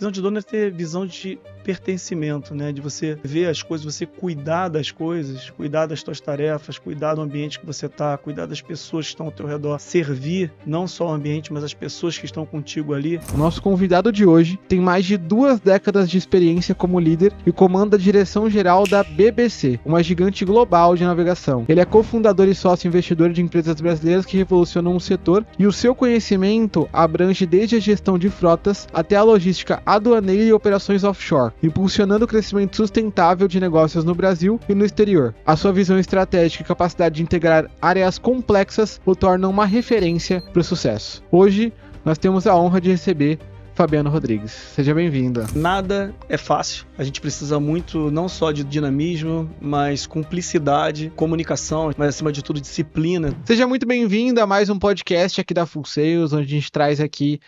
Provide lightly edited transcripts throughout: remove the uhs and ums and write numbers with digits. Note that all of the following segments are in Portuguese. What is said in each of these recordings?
Visão de dono é ter visão de pertencimento, né? De você ver as coisas, você cuidar das coisas, cuidar das suas tarefas, cuidar do ambiente que você está, cuidar das pessoas que estão ao teu redor, servir não só o ambiente, mas as pessoas que estão contigo ali. O nosso convidado de hoje tem mais de 2 décadas de experiência como líder e comanda a direção geral da BBC, uma gigante global de navegação. Ele é cofundador e sócio investidor de empresas brasileiras que revolucionam o setor e o seu conhecimento abrange desde a gestão de frotas até a logística aduaneira e operações offshore, impulsionando o crescimento sustentável de negócios no Brasil e no exterior. A sua visão estratégica e capacidade de integrar áreas complexas o tornam uma referência para o sucesso. Hoje, nós temos a honra de receber Fabiano Rodrigues. Seja bem-vindo. Nada é fácil. A gente precisa muito, não só de dinamismo, mas cumplicidade, comunicação, mas acima de tudo disciplina. Seja muito bem-vindo a mais um podcast aqui da Full Sales, onde a gente traz aqui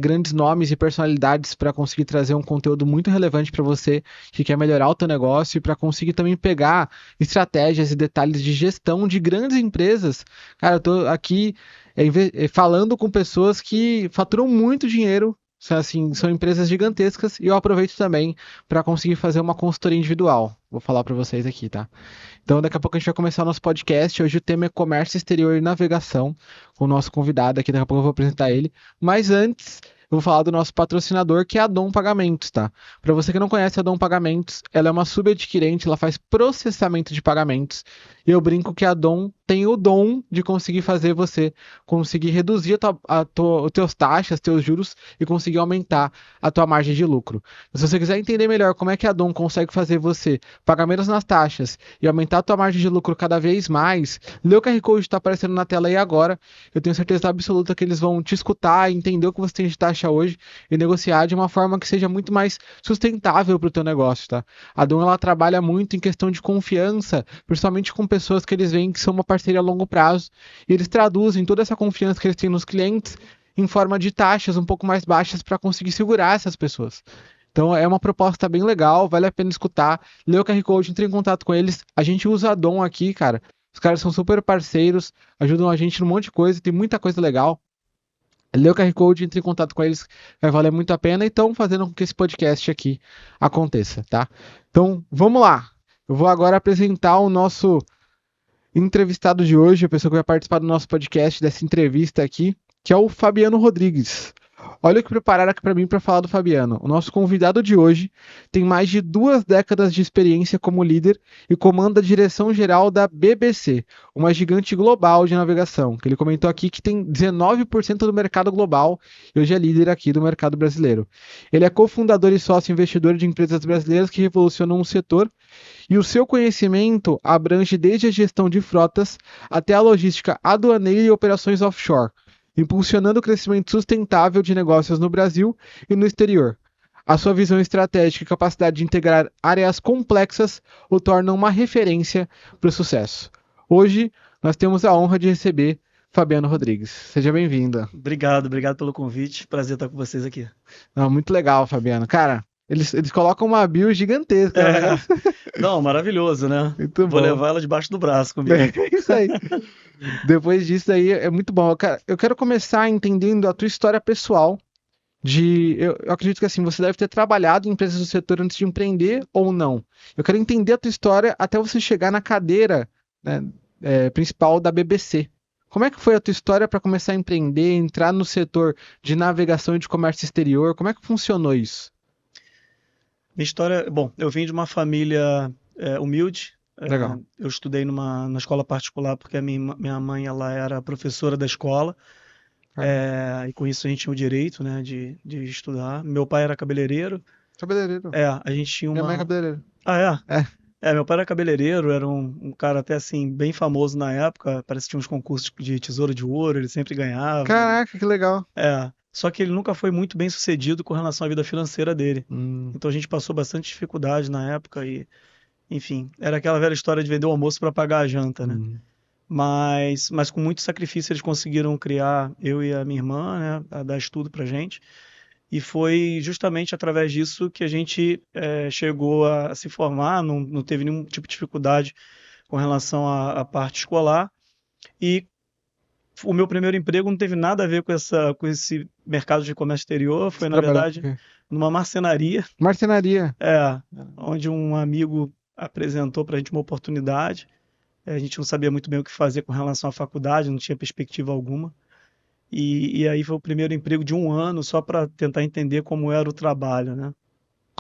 grandes nomes e personalidades para conseguir trazer um conteúdo muito relevante para você que quer melhorar o teu negócio e para conseguir também pegar estratégias e detalhes de gestão de grandes empresas. Cara, eu tô aqui falando com pessoas que faturam muito dinheiro. Assim, são empresas gigantescas e eu aproveito também para conseguir fazer uma consultoria individual. Vou falar para vocês aqui, tá? Então, daqui a pouco a gente vai começar o nosso podcast. Hoje o tema é comércio exterior e navegação, com o nosso convidado aqui. Daqui a pouco eu vou apresentar ele. Mas antes, eu vou falar do nosso patrocinador, que é a Dom Pagamentos, tá? Para você que não conhece a Dom Pagamentos, ela é uma subadquirente, ela faz processamento de pagamentos. E eu brinco que a Dom tem o dom de conseguir fazer você conseguir reduzir os teus taxas, teus juros e conseguir aumentar a tua margem de lucro. Se você quiser entender melhor como é que a Dom consegue fazer você pagar menos nas taxas e aumentar a tua margem de lucro cada vez mais, lê o QR Code que está aparecendo na tela aí agora. Eu tenho certeza absoluta que eles vão te escutar, entender o que você tem de taxa hoje e negociar de uma forma que seja muito mais sustentável para o teu negócio, tá? A Dom, ela trabalha muito em questão de confiança, principalmente com pessoas que eles veem que são uma parceria a longo prazo, e eles traduzem toda essa confiança que eles têm nos clientes em forma de taxas um pouco mais baixas para conseguir segurar essas pessoas. Então é uma proposta bem legal, vale a pena escutar. Lê o QR Code, entre em contato com eles. A gente usa a Dom aqui, cara. Os caras são super parceiros, ajudam a gente num monte de coisa, tem muita coisa legal. Lê o QR Code, entre em contato com eles, vai valer muito a pena e estão fazendo com que esse podcast aqui aconteça, tá? Então, vamos lá. Eu vou agora apresentar o nosso entrevistado de hoje, a pessoa que vai participar do nosso podcast, dessa entrevista aqui, que é o Fabiano Rodrigues. Olha o que prepararam aqui para mim para falar do Fabiano. O nosso convidado de hoje tem mais de 2 décadas de experiência como líder e comanda a direção geral da BBC, uma gigante global de navegação, que ele comentou aqui que tem 19% do mercado global e hoje é líder aqui do mercado brasileiro. Ele é cofundador e sócio investidor de empresas brasileiras que revolucionam o setor e o seu conhecimento abrange desde a gestão de frotas até a logística aduaneira e operações offshore, impulsionando o crescimento sustentável de negócios no Brasil e no exterior. A sua visão estratégica e capacidade de integrar áreas complexas o tornam uma referência para o sucesso. Hoje, nós temos a honra de receber Fabiano Rodrigues. Seja bem-vinda. Obrigado pelo convite. Prazer estar com vocês aqui. Não, muito legal, Fabiano. Cara, eles colocam uma bio gigantesca. Não, maravilhoso, né? Muito Vou bom. levar ela debaixo do braço comigo. É isso aí. Depois disso aí é muito bom. Eu quero começar entendendo a tua história pessoal. Eu acredito que assim, você deve ter trabalhado em empresas do setor antes de empreender ou não. Eu quero entender a tua história até você chegar na cadeira, né, principal da BBC. Como é que foi a tua história para começar a empreender, entrar no setor de navegação e de comércio exterior? Como é que funcionou isso? Minha história, bom, eu vim de uma família humilde. Legal. Eu estudei na escola particular porque a minha mãe ela era professora da escola. E com isso a gente tinha o direito, né, de estudar. Meu pai era cabeleireiro. Cabeleireiro. A gente tinha Minha mãe é cabeleireiro. Ah, É. Meu pai era cabeleireiro, era um cara até assim, bem famoso na época. Parece que tinha uns concursos de tesouro de ouro, ele sempre ganhava. Caraca, que legal. Só que ele nunca foi muito bem sucedido com relação à vida financeira dele. Então a gente passou bastante dificuldade na época e, enfim, era aquela velha história de vender o almoço para pagar a janta, né? Mas com muito sacrifício eles conseguiram criar eu e a minha irmã, né, a dar estudo pra gente. E foi justamente através disso que a gente chegou a se formar, não teve nenhum tipo de dificuldade com relação à parte escolar. E o meu primeiro emprego não teve nada a ver com esse mercado de comércio exterior, foi, na verdade, numa marcenaria. Marcenaria. Onde um amigo apresentou para a gente uma oportunidade. A gente não sabia muito bem o que fazer com relação à faculdade, não tinha perspectiva alguma. E aí foi o primeiro emprego de 1 ano, só para tentar entender como era o trabalho, né?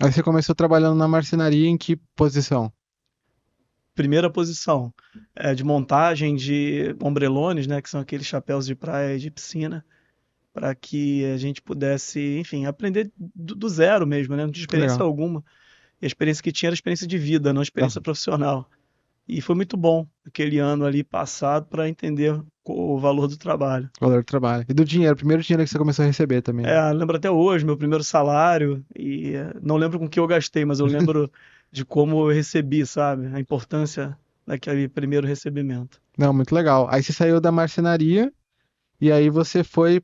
Aí você começou trabalhando na marcenaria em que posição? Primeira posição de montagem de ombrelones, né? Que são aqueles chapéus de praia e de piscina, para que a gente pudesse, enfim, aprender do zero mesmo, né? Não tinha Que experiência legal. alguma. E a experiência que tinha era experiência de vida, não experiência profissional. E foi muito bom aquele ano ali passado para entender o valor do trabalho. Valor do trabalho. E do dinheiro, o primeiro dinheiro que você começou a receber também. Lembro até hoje, meu primeiro salário, e não lembro com que eu gastei, mas eu lembro de como eu recebi, sabe? A importância daquele primeiro recebimento. Não, muito legal. Aí você saiu da marcenaria e aí você foi,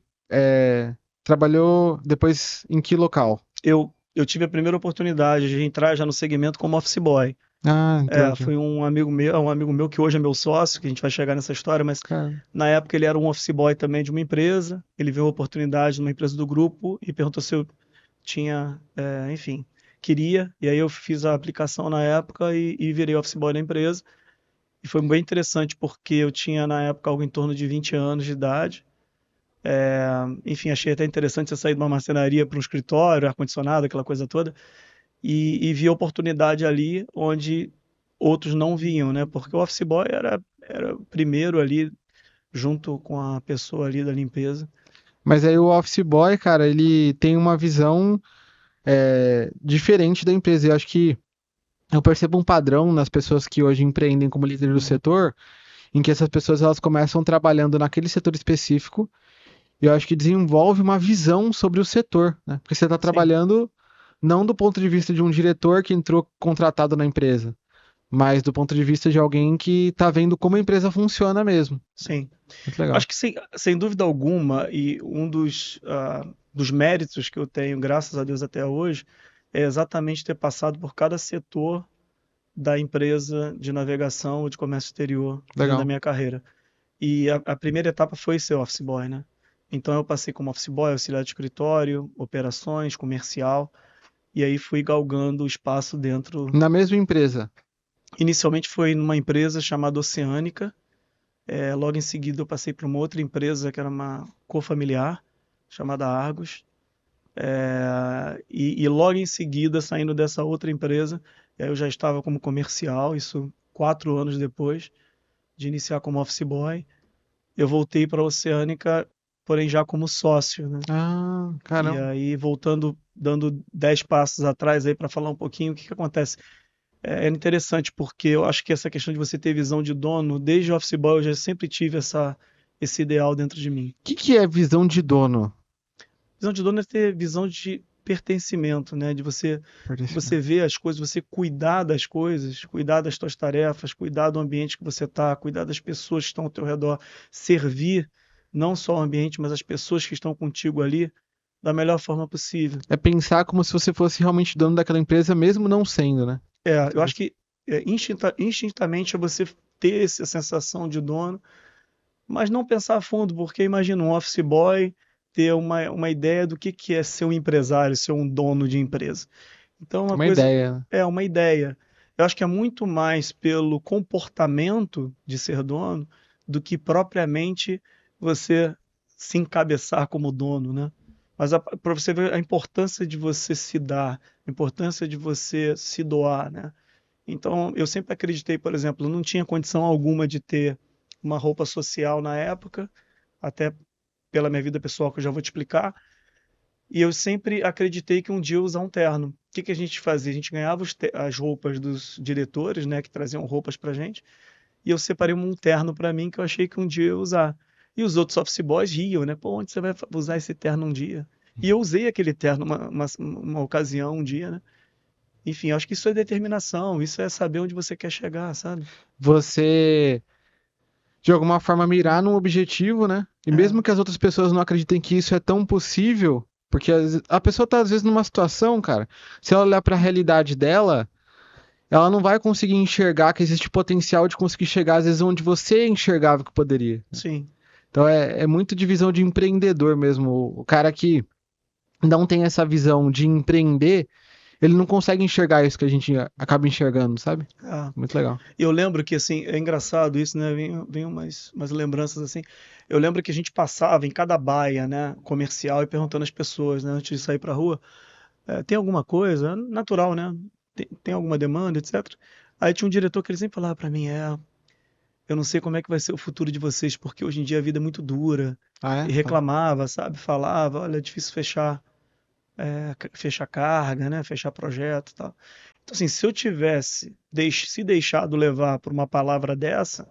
trabalhou depois em que local? Eu tive a primeira oportunidade de entrar já no segmento como office boy. Ah, entendi. Foi um amigo meu que hoje é meu sócio, que a gente vai chegar nessa história, mas Cara, na época ele era um office boy também de uma empresa. Ele viu a oportunidade numa empresa do grupo e perguntou se eu tinha, enfim, queria. E aí eu fiz a aplicação na época e virei office boy da empresa. E foi bem interessante porque eu tinha na época algo em torno de 20 anos de idade. Enfim, achei até interessante você sair de uma marcenaria para um escritório, ar-condicionado, aquela coisa toda. E vi a oportunidade ali onde outros não viam, né? Porque o office boy era o primeiro ali, junto com a pessoa ali da limpeza. mas aí o office boy, cara, ele tem uma visão diferente da empresa. Eu acho que eu percebo um padrão nas pessoas que hoje empreendem como líder do setor, em que essas pessoas elas começam trabalhando naquele setor específico, e eu acho que desenvolve uma visão sobre o setor, né? Porque você está Sim, trabalhando não do ponto de vista de um diretor que entrou contratado na empresa, mas do ponto de vista de alguém que está vendo como a empresa funciona mesmo. sim. Muito legal. Acho que sem dúvida alguma, e um dos méritos que eu tenho, graças a Deus até hoje, é exatamente ter passado por cada setor da empresa de navegação ou de comércio exterior dentro da Legal. minha carreira. E a primeira etapa foi ser office boy, né? Então eu passei como office boy, auxiliar de escritório, operações, comercial, e aí fui galgando o espaço dentro. Na mesma empresa. Inicialmente foi numa empresa chamada Oceânica, logo em seguida eu passei para uma outra empresa que era uma cofamiliar, chamada Argos, e logo em seguida, saindo dessa outra empresa, eu já estava como comercial, isso 4 anos depois de iniciar como office boy. Eu voltei para a Oceânica, porém já como sócio, né? Ah, E caramba. aí, voltando, dando 10 passos atrás aí para falar um pouquinho o que que acontece. É interessante porque eu acho que essa questão de você ter visão de dono, desde o office boy eu já sempre tive esse ideal dentro de mim. O que é visão de dono? Visão de dono é ter visão de pertencimento, né? De você ver as coisas, você cuidar das coisas, cuidar das suas tarefas, cuidar do ambiente que você está, cuidar das pessoas que estão ao teu redor, servir não só o ambiente, mas as pessoas que estão contigo ali da melhor forma possível. É pensar como se você fosse realmente dono daquela empresa, mesmo não sendo, né? Eu acho que instintamente é você ter essa sensação de dono, mas não pensar a fundo, porque imagina um office boy ter uma ideia do que é ser um empresário, ser um dono de empresa. Então, Uma ideia, né? é uma ideia. Eu acho que é muito mais pelo comportamento de ser dono do que propriamente você se encabeçar como dono, né? Mas para você ver a importância de você se dar, a importância de você se doar, né? Então, eu sempre acreditei, por exemplo, eu não tinha condição alguma de ter uma roupa social na época, até pela minha vida pessoal que eu já vou te explicar. E eu sempre acreditei que um dia eu ia usar um terno. O que que a gente fazia? A gente ganhava as roupas dos diretores, né, que traziam roupas pra gente, e eu separei um terno para mim que eu achei que um dia eu ia usar. E os outros office boys riam, né? Pô, onde você vai usar esse terno um dia? E eu usei aquele terno uma ocasião, um dia, né? Enfim, eu acho que isso é determinação, isso é saber onde você quer chegar, sabe? Você, de alguma forma, mirar num objetivo, né? E É, mesmo que as outras pessoas não acreditem que isso é tão possível, porque a pessoa tá às vezes numa situação, cara, se ela olhar para a realidade dela, ela não vai conseguir enxergar que existe potencial de conseguir chegar às vezes onde você enxergava que poderia. sim, Então é muito de visão de empreendedor mesmo. O cara que não tem essa visão de empreender, ele não consegue enxergar isso que a gente acaba enxergando, sabe? Ah, Muito legal. eu lembro que, assim, é engraçado isso, né? Vem umas lembranças assim. Eu lembro que a gente passava em cada baia, né, comercial e perguntando às pessoas, né, antes de sair pra rua, tem alguma coisa? Natural, né? Tem alguma demanda, etc. Aí tinha um diretor que ele sempre falava pra mim, eu não sei como é que vai ser o futuro de vocês, porque hoje em dia a vida é muito dura. Ah, E é? reclamava, sabe? Falava, olha, é difícil fechar carga, né? Fechar projeto e tal. Então, assim, se eu tivesse se deixado levar por uma palavra dessa,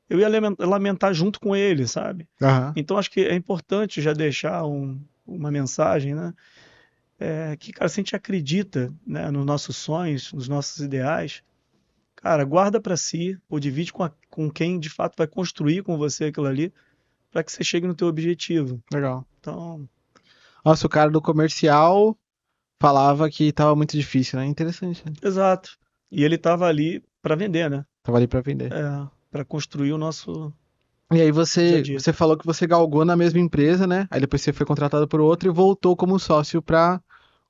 eu ia lamentar junto com ele, sabe? Aham. Então, acho que é importante já deixar uma mensagem, né? Que, cara, se a gente acredita, né, nos nossos sonhos, nos nossos ideais, cara, guarda para si ou divide com quem de fato vai construir com você aquilo ali, para que você chegue no teu objetivo. Legal. Então, Nossa, o cara do comercial falava que tava muito difícil, né? Interessante, né? exato. E ele estava ali para vender, né? Tava ali pra vender. Para construir o nosso E aí dia a você, dia. você falou que você galgou na mesma empresa, né? Aí depois você foi contratado por outra e voltou como sócio pra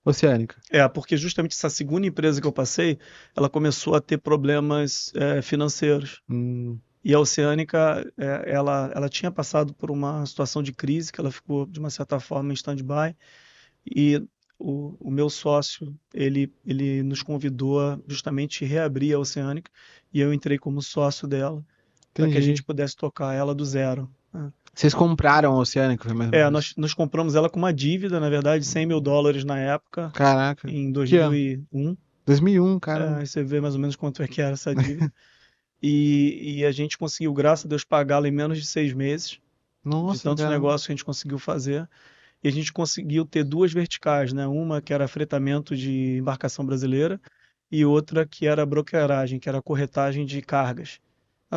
Oceânica. Porque justamente essa segunda empresa que eu passei, ela começou a ter problemas financeiros. Hum, E a Oceânica, ela tinha passado por uma situação de crise, que ela ficou, de uma certa forma, em stand-by. E o meu sócio, ele nos convidou a justamente reabrir a Oceânica. E eu entrei como sócio dela, para que a gente entendi. pudesse tocar ela do zero, né? Vocês compraram a Oceânica, foi mais ou menos. Nós compramos ela com uma dívida, na verdade, US$ 100.000 na época, Caraca. em Que ano? 2001. 2001, caramba. Aí você vê mais ou menos quanto é que era essa dívida. E a gente conseguiu, graças a Deus, pagá-la em menos de 6 meses, de Nossa, tantos caramba. negócios que a gente conseguiu fazer. E a gente conseguiu ter duas verticais, né? Uma que era fretamento de embarcação brasileira e outra que era brokeragem, que era corretagem de cargas.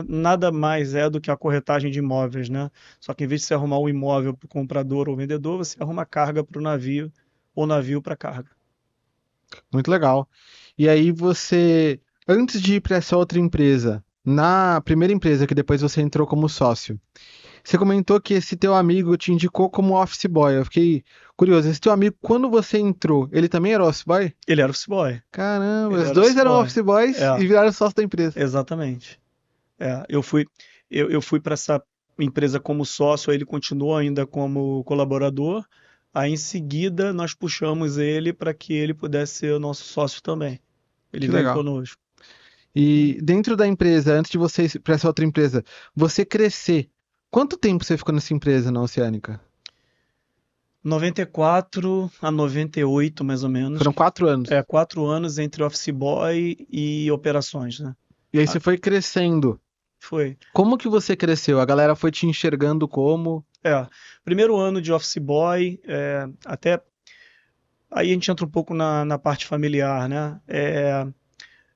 Nada mais é do que a corretagem de imóveis, né? Só que em vez de você arrumar um imóvel para o comprador ou vendedor, você arruma carga para o navio ou navio para carga. Muito legal. E aí você, antes de ir para essa outra empresa, na primeira empresa que depois você entrou como sócio, você comentou que esse teu amigo te indicou como office boy. Eu fiquei curioso. Esse teu amigo, quando você entrou, ele também era office boy? Ele era office boy. Caramba, Ele os era dois office eram boy. office boys É, e viraram sócio da empresa. exatamente. Eu fui para essa empresa como sócio, aí ele continuou ainda como colaborador. Aí em seguida nós puxamos ele para que ele pudesse ser o nosso sócio também. Ele Que veio legal. conosco. E dentro da empresa, antes de você ir para essa outra empresa, você crescer, quanto tempo você ficou nessa empresa na Oceânica? 94 a 98, mais ou menos. Foram 4 anos. 4 anos entre office boy e operações, né? E aí Ah, você foi crescendo. foi. Como que você cresceu? A galera foi te enxergando como? Primeiro ano de office boy, até aí a gente entra um pouco na parte familiar, né?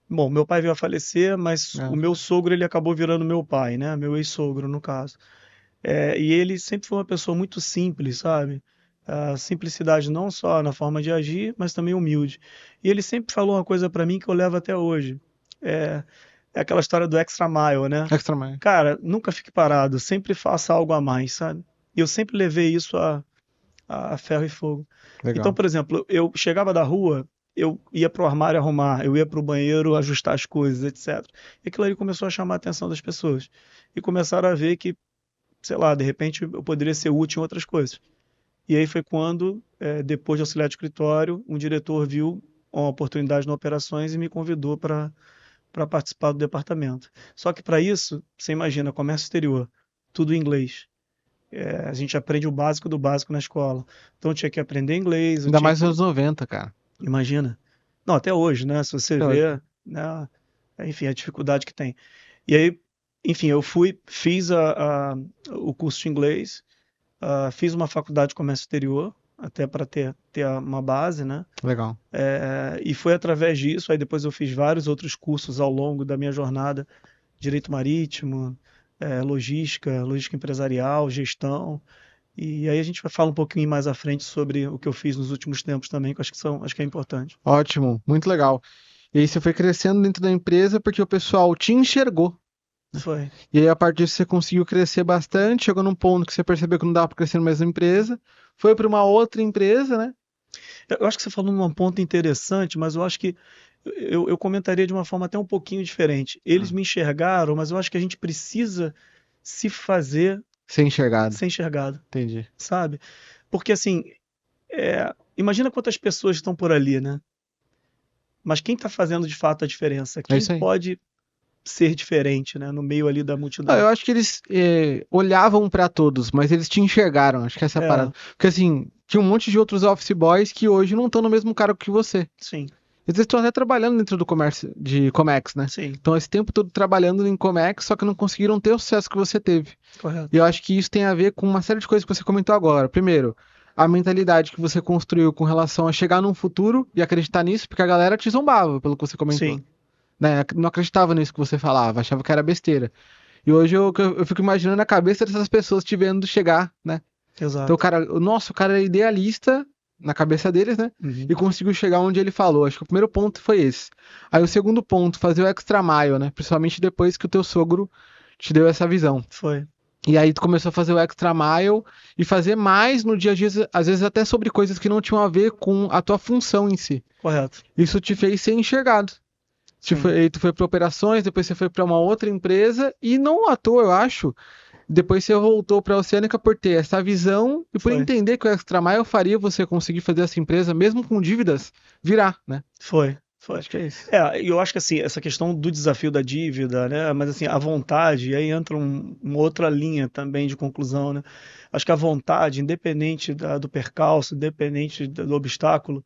Bom, meu pai veio a falecer, mas o Ah, meu sogro ele acabou virando meu pai, né? Meu ex-sogro, no caso. E ele sempre foi uma pessoa muito simples, sabe? A simplicidade não só na forma de agir, mas também humilde. E ele sempre falou uma coisa pra mim que eu levo até hoje. É, é aquela história do extra mile, né? extra mile. Cara, nunca fique parado, sempre faça algo a mais, sabe? E eu sempre levei isso a ferro e fogo. Então, Legal. por exemplo, eu chegava da rua, eu ia pro armário arrumar, eu ia pro banheiro ajustar as coisas, etc. E aquilo ali começou a chamar a atenção das pessoas. E começaram a ver que, sei lá, de repente eu poderia ser útil em outras coisas. E aí foi quando, depois de auxiliar de escritório, um diretor viu uma oportunidade na operações e me convidou para participar do departamento. Só que para isso, você imagina, comércio exterior, tudo em inglês. A gente aprende o básico do básico na escola. Então eu tinha que aprender inglês, eu Ainda tinha mais nos que. anos 90, cara. Imagina. Não, até hoje, né? Se você Até hoje. vê, né? Enfim, a dificuldade que tem. E aí, enfim, eu fui, fiz o curso de inglês, fiz uma faculdade de comércio exterior, até para ter uma base, né? Legal. E foi através disso, aí depois eu fiz vários outros cursos ao longo da minha jornada, direito marítimo, logística empresarial, gestão. E aí a gente vai falar um pouquinho mais à frente sobre o que eu fiz nos últimos tempos também, que eu acho que é importante. Ótimo, muito legal. E aí você foi crescendo dentro da empresa porque o pessoal te enxergou. Foi. E aí, a partir disso, você conseguiu crescer bastante, chegou num ponto que você percebeu que não dava para crescer mais na empresa, foi para uma outra empresa, né? Eu acho que você falou num ponto interessante, mas eu acho que eu comentaria de uma forma até um pouquinho diferente. Eles Ah, me enxergaram, mas eu acho que a gente precisa se fazer ser enxergado. ser enxergado, Entendi. sabe? Porque assim, imagina quantas pessoas estão por ali, né? Mas quem está fazendo de fato a diferença? É Quem isso aí. pode ser diferente, né? No meio ali da Ah, multidão. eu acho que eles olhavam pra todos, mas eles te enxergaram. Acho que essa é a parada. É, Porque assim, tinha um monte de outros office boys que hoje não estão no mesmo cargo que você. sim, Eles estão até trabalhando dentro do comércio de Comex, né? sim, Então, esse tempo todo trabalhando em Comex, só que não conseguiram ter o sucesso que você teve. E correto. eu acho que isso tem a ver com uma série de coisas que você comentou agora. Primeiro, a mentalidade que você construiu com relação a chegar num futuro e acreditar nisso, porque a galera te zombava, pelo que você comentou. Sim, Né? Não acreditava nisso que você falava, achava que era besteira. E hoje eu fico imaginando a cabeça dessas pessoas te vendo chegar, né? Então, exato. o cara é idealista na cabeça deles, né? Uhum. E conseguiu chegar onde ele falou. Acho que o primeiro ponto foi esse. Aí o segundo ponto, fazer o extra mile, né? Principalmente depois que o teu sogro te deu essa visão. Foi, E aí tu começou a fazer o extra mile e fazer mais no dia a dia, às vezes até sobre coisas que não tinham a ver com a tua função em si. correto. Isso te fez ser enxergado. Sim, Tu foi para operações, depois você foi para uma outra empresa e não à toa, eu acho. Depois você voltou para a Oceânica por ter essa visão e por foi, entender que o Extra Mile faria você conseguir fazer essa empresa, mesmo com dívidas, virar, né? foi, foi. Acho que é isso. Eu acho que assim, essa questão do desafio da dívida, né? Mas assim, a vontade, e aí entra uma outra linha também de conclusão, né? Acho que a vontade, independente do percalço, independente do obstáculo,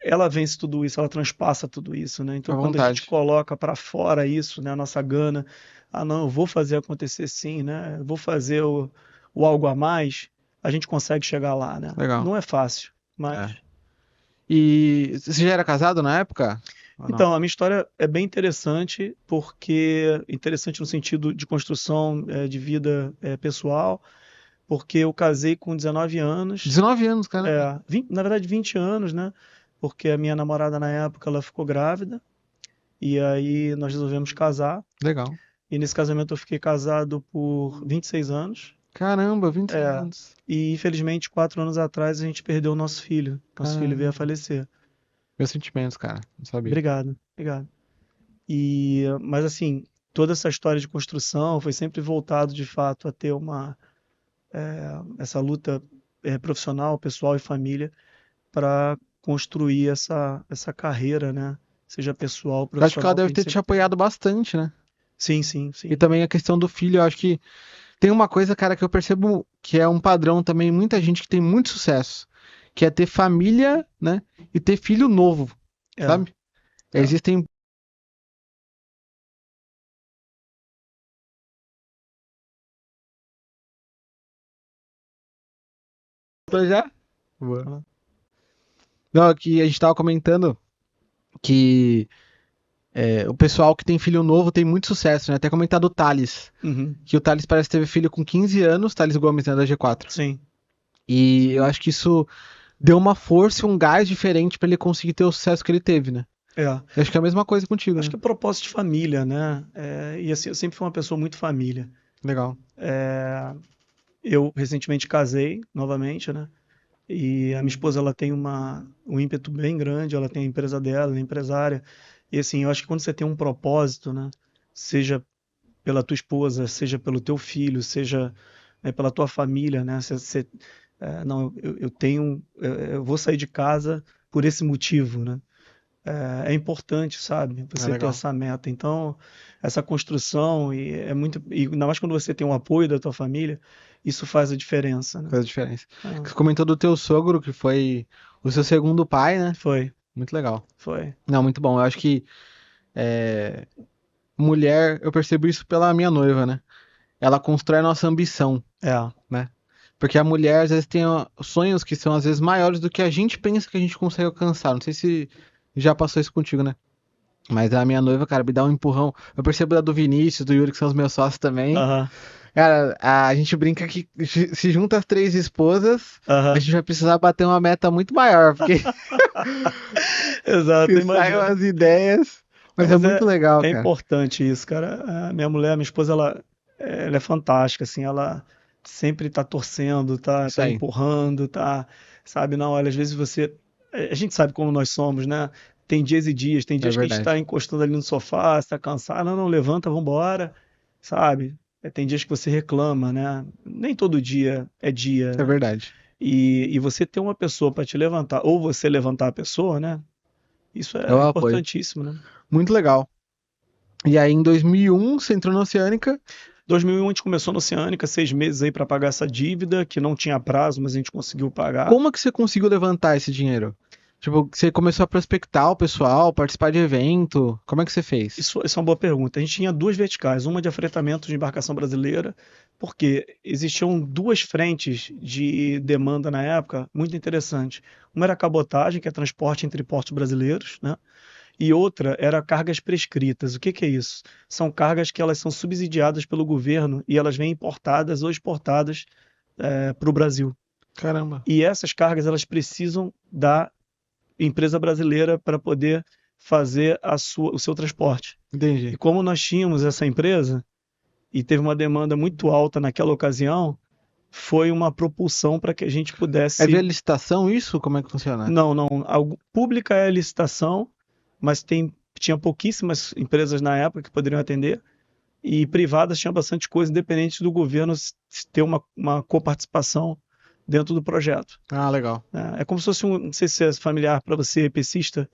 ela vence tudo isso, ela transpassa tudo isso, né? À Então, quando a gente vontade. coloca para fora isso, né? A nossa gana, não, eu vou fazer acontecer sim, né? Eu vou fazer o algo a mais, a gente consegue chegar lá, né? Legal. Não é fácil, mas É. E você já era casado na época? Ou não? então, a minha história é bem interessante, porque interessante no sentido de construção de vida pessoal, porque eu casei com 19 anos, 19 anos, caramba. na verdade 20 anos, né? Porque a minha namorada na época ela ficou grávida, e aí nós resolvemos casar. Legal. E nesse casamento eu fiquei casado por 26 anos. Caramba, 26 É, anos. e infelizmente 4 anos atrás a gente perdeu o nosso filho. Nosso filho veio a Caramba. falecer. Meus sentimentos, cara. Não sabia. Obrigado, obrigado. Mas assim, toda essa história de construção foi sempre voltado de fato a ter essa luta profissional, pessoal e família para construir essa carreira, né? Seja pessoal, Eu acho que ela profissional que a deve gente ter te sempre teve. apoiado bastante, né? Sim, sim, E sim. também a questão do filho, eu acho que tem uma coisa, cara, que eu percebo que é um padrão também, muita gente que tem muito sucesso, que é ter família, né? E ter filho novo, É, sabe? é. Existem. Tô já? Boa. Não, que a gente tava comentando que o pessoal que tem filho novo tem muito sucesso, né? Até comentado do Thales, Uhum, que o Thales parece que teve filho com 15 anos, Thales Gomes, né, da G4. sim. E eu acho que isso deu uma força e um gás diferente pra ele conseguir ter o sucesso que ele teve, né? É. Eu acho que é a mesma coisa contigo, Acho né? que é propósito de família, né? E assim, eu sempre fui uma pessoa muito família. Legal. Eu recentemente casei novamente, né? E a minha esposa ela tem um ímpeto bem grande, ela tem a empresa dela, ela é empresária. E assim, eu acho que quando você tem um propósito, né? Seja pela tua esposa, seja pelo teu filho, seja pela tua família, né? Não, eu tenho, eu vou sair de casa por esse motivo, né? É importante, sabe? É Você ter legal. essa meta. Então, essa construção e ainda mais quando você tem o apoio da tua família, isso faz a diferença, né? Faz a diferença. Ah, Você comentou do teu sogro, que foi o seu segundo pai, né? foi, Muito legal. foi. Não, muito bom. Eu acho que mulher, eu percebo isso pela minha noiva, né? Ela constrói a nossa ambição, É, né? Porque a mulher às vezes tem sonhos que são às vezes maiores do que a gente pensa que a gente consegue alcançar. Não sei se já passou isso contigo, né? Mas a minha noiva, cara, me dá um empurrão. Eu percebo da do Vinícius, do Yuri, que são os meus sócios também. aham, Cara, a gente brinca que se junta as três esposas, a aham. gente vai precisar bater uma meta muito maior, porque Exato, que saem imagina. as ideias. Não, Mas é mas muito legal, é cara. importante isso, cara. A minha mulher, minha esposa, ela é fantástica, assim, ela sempre tá torcendo, Isso tá aí. empurrando, tá. sabe? Não, olha, às vezes a gente sabe como nós somos, né? Tem dias e dias, tem dias que a gente está encostando ali no sofá, está cansado, não, levanta, vambora, sabe? Tem dias que você reclama, né? Nem todo dia é dia, É né? verdade. E você ter uma pessoa para te levantar, ou você levantar a pessoa, né? Isso Eu é apoio. importantíssimo, né? Muito legal. E aí, em 2001, você entrou na Oceânica. 2001 a gente começou na Oceânica, 6 meses aí para pagar essa dívida, que não tinha prazo, mas a gente conseguiu pagar. Como é que você conseguiu levantar esse dinheiro? Tipo, você começou a prospectar o pessoal, participar de evento? Como é que você fez? Isso é uma boa pergunta. A gente tinha duas verticais, uma de afretamento de embarcação brasileira, porque existiam duas frentes de demanda na época muito interessantes. Uma era cabotagem, que é transporte entre portos brasileiros, né? E outra era cargas prescritas. O que que é isso? São cargas que elas são subsidiadas pelo governo e elas vêm importadas ou exportadas para o Brasil. Caramba. E essas cargas elas precisam da empresa brasileira para poder fazer o seu transporte. Entendi. E como nós tínhamos essa empresa e teve uma demanda muito alta naquela ocasião, foi uma propulsão para que a gente pudesse. É via licitação isso? Como é que funciona? Não. Pública é a licitação, mas tinha pouquíssimas empresas na época que poderiam atender. E privadas tinha bastante coisa, independente do governo ter uma coparticipação dentro do projeto. Ah, legal. É como se fosse não sei se é familiar para você, EPCista,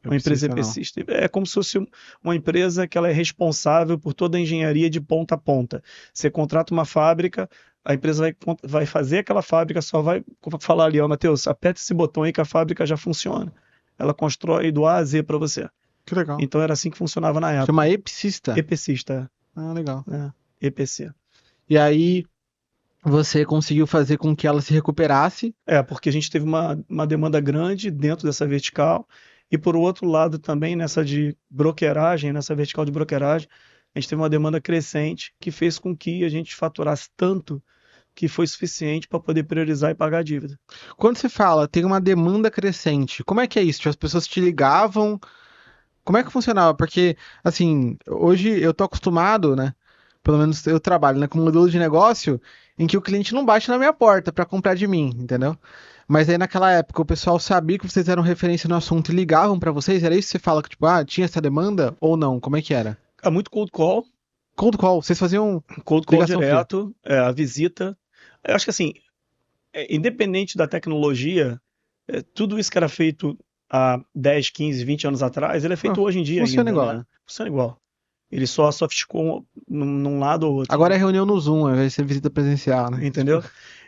uma empresa EPCista. É como se fosse uma empresa que ela é responsável por toda a engenharia de ponta a ponta. Você contrata uma fábrica, a empresa vai fazer aquela fábrica, só vai falar ali, ó, Matheus, aperta esse botão aí que a fábrica já funciona. Ela constrói do A a Z para você. Que legal. Então era assim que funcionava na época. Chama EPCista? EPCista. Ah, legal. EPC. E aí você conseguiu fazer com que ela se recuperasse? Porque a gente teve uma demanda grande dentro dessa vertical e por outro lado também nessa de brokeragem, nessa vertical de brokeragem, a gente teve uma demanda crescente que fez com que a gente faturasse tanto que foi suficiente para poder priorizar e pagar a dívida. Quando você fala tem uma demanda crescente, como é que é isso? Tipo, as pessoas te ligavam? Como é que funcionava? Porque, assim, hoje eu tô acostumado, né? Pelo menos eu trabalho, né, com um modelo de negócio em que o cliente não bate na minha porta para comprar de mim, entendeu? Mas aí naquela época o pessoal sabia que vocês eram referência no assunto e ligavam para vocês, era isso que você fala que tipo, tinha essa demanda ou não? Como é que era? Muito cold call. Cold call, vocês faziam cold call direto, a visita. Eu acho que assim, independente da tecnologia, tudo isso que era feito há 10, 15, 20 anos atrás, ele é feito hoje em dia funciona ainda. igual. Né? Funciona igual. Ele só sofisticou num lado ou outro. Agora é reunião no Zoom, ao invés de ser visita presencial, né? Entendeu?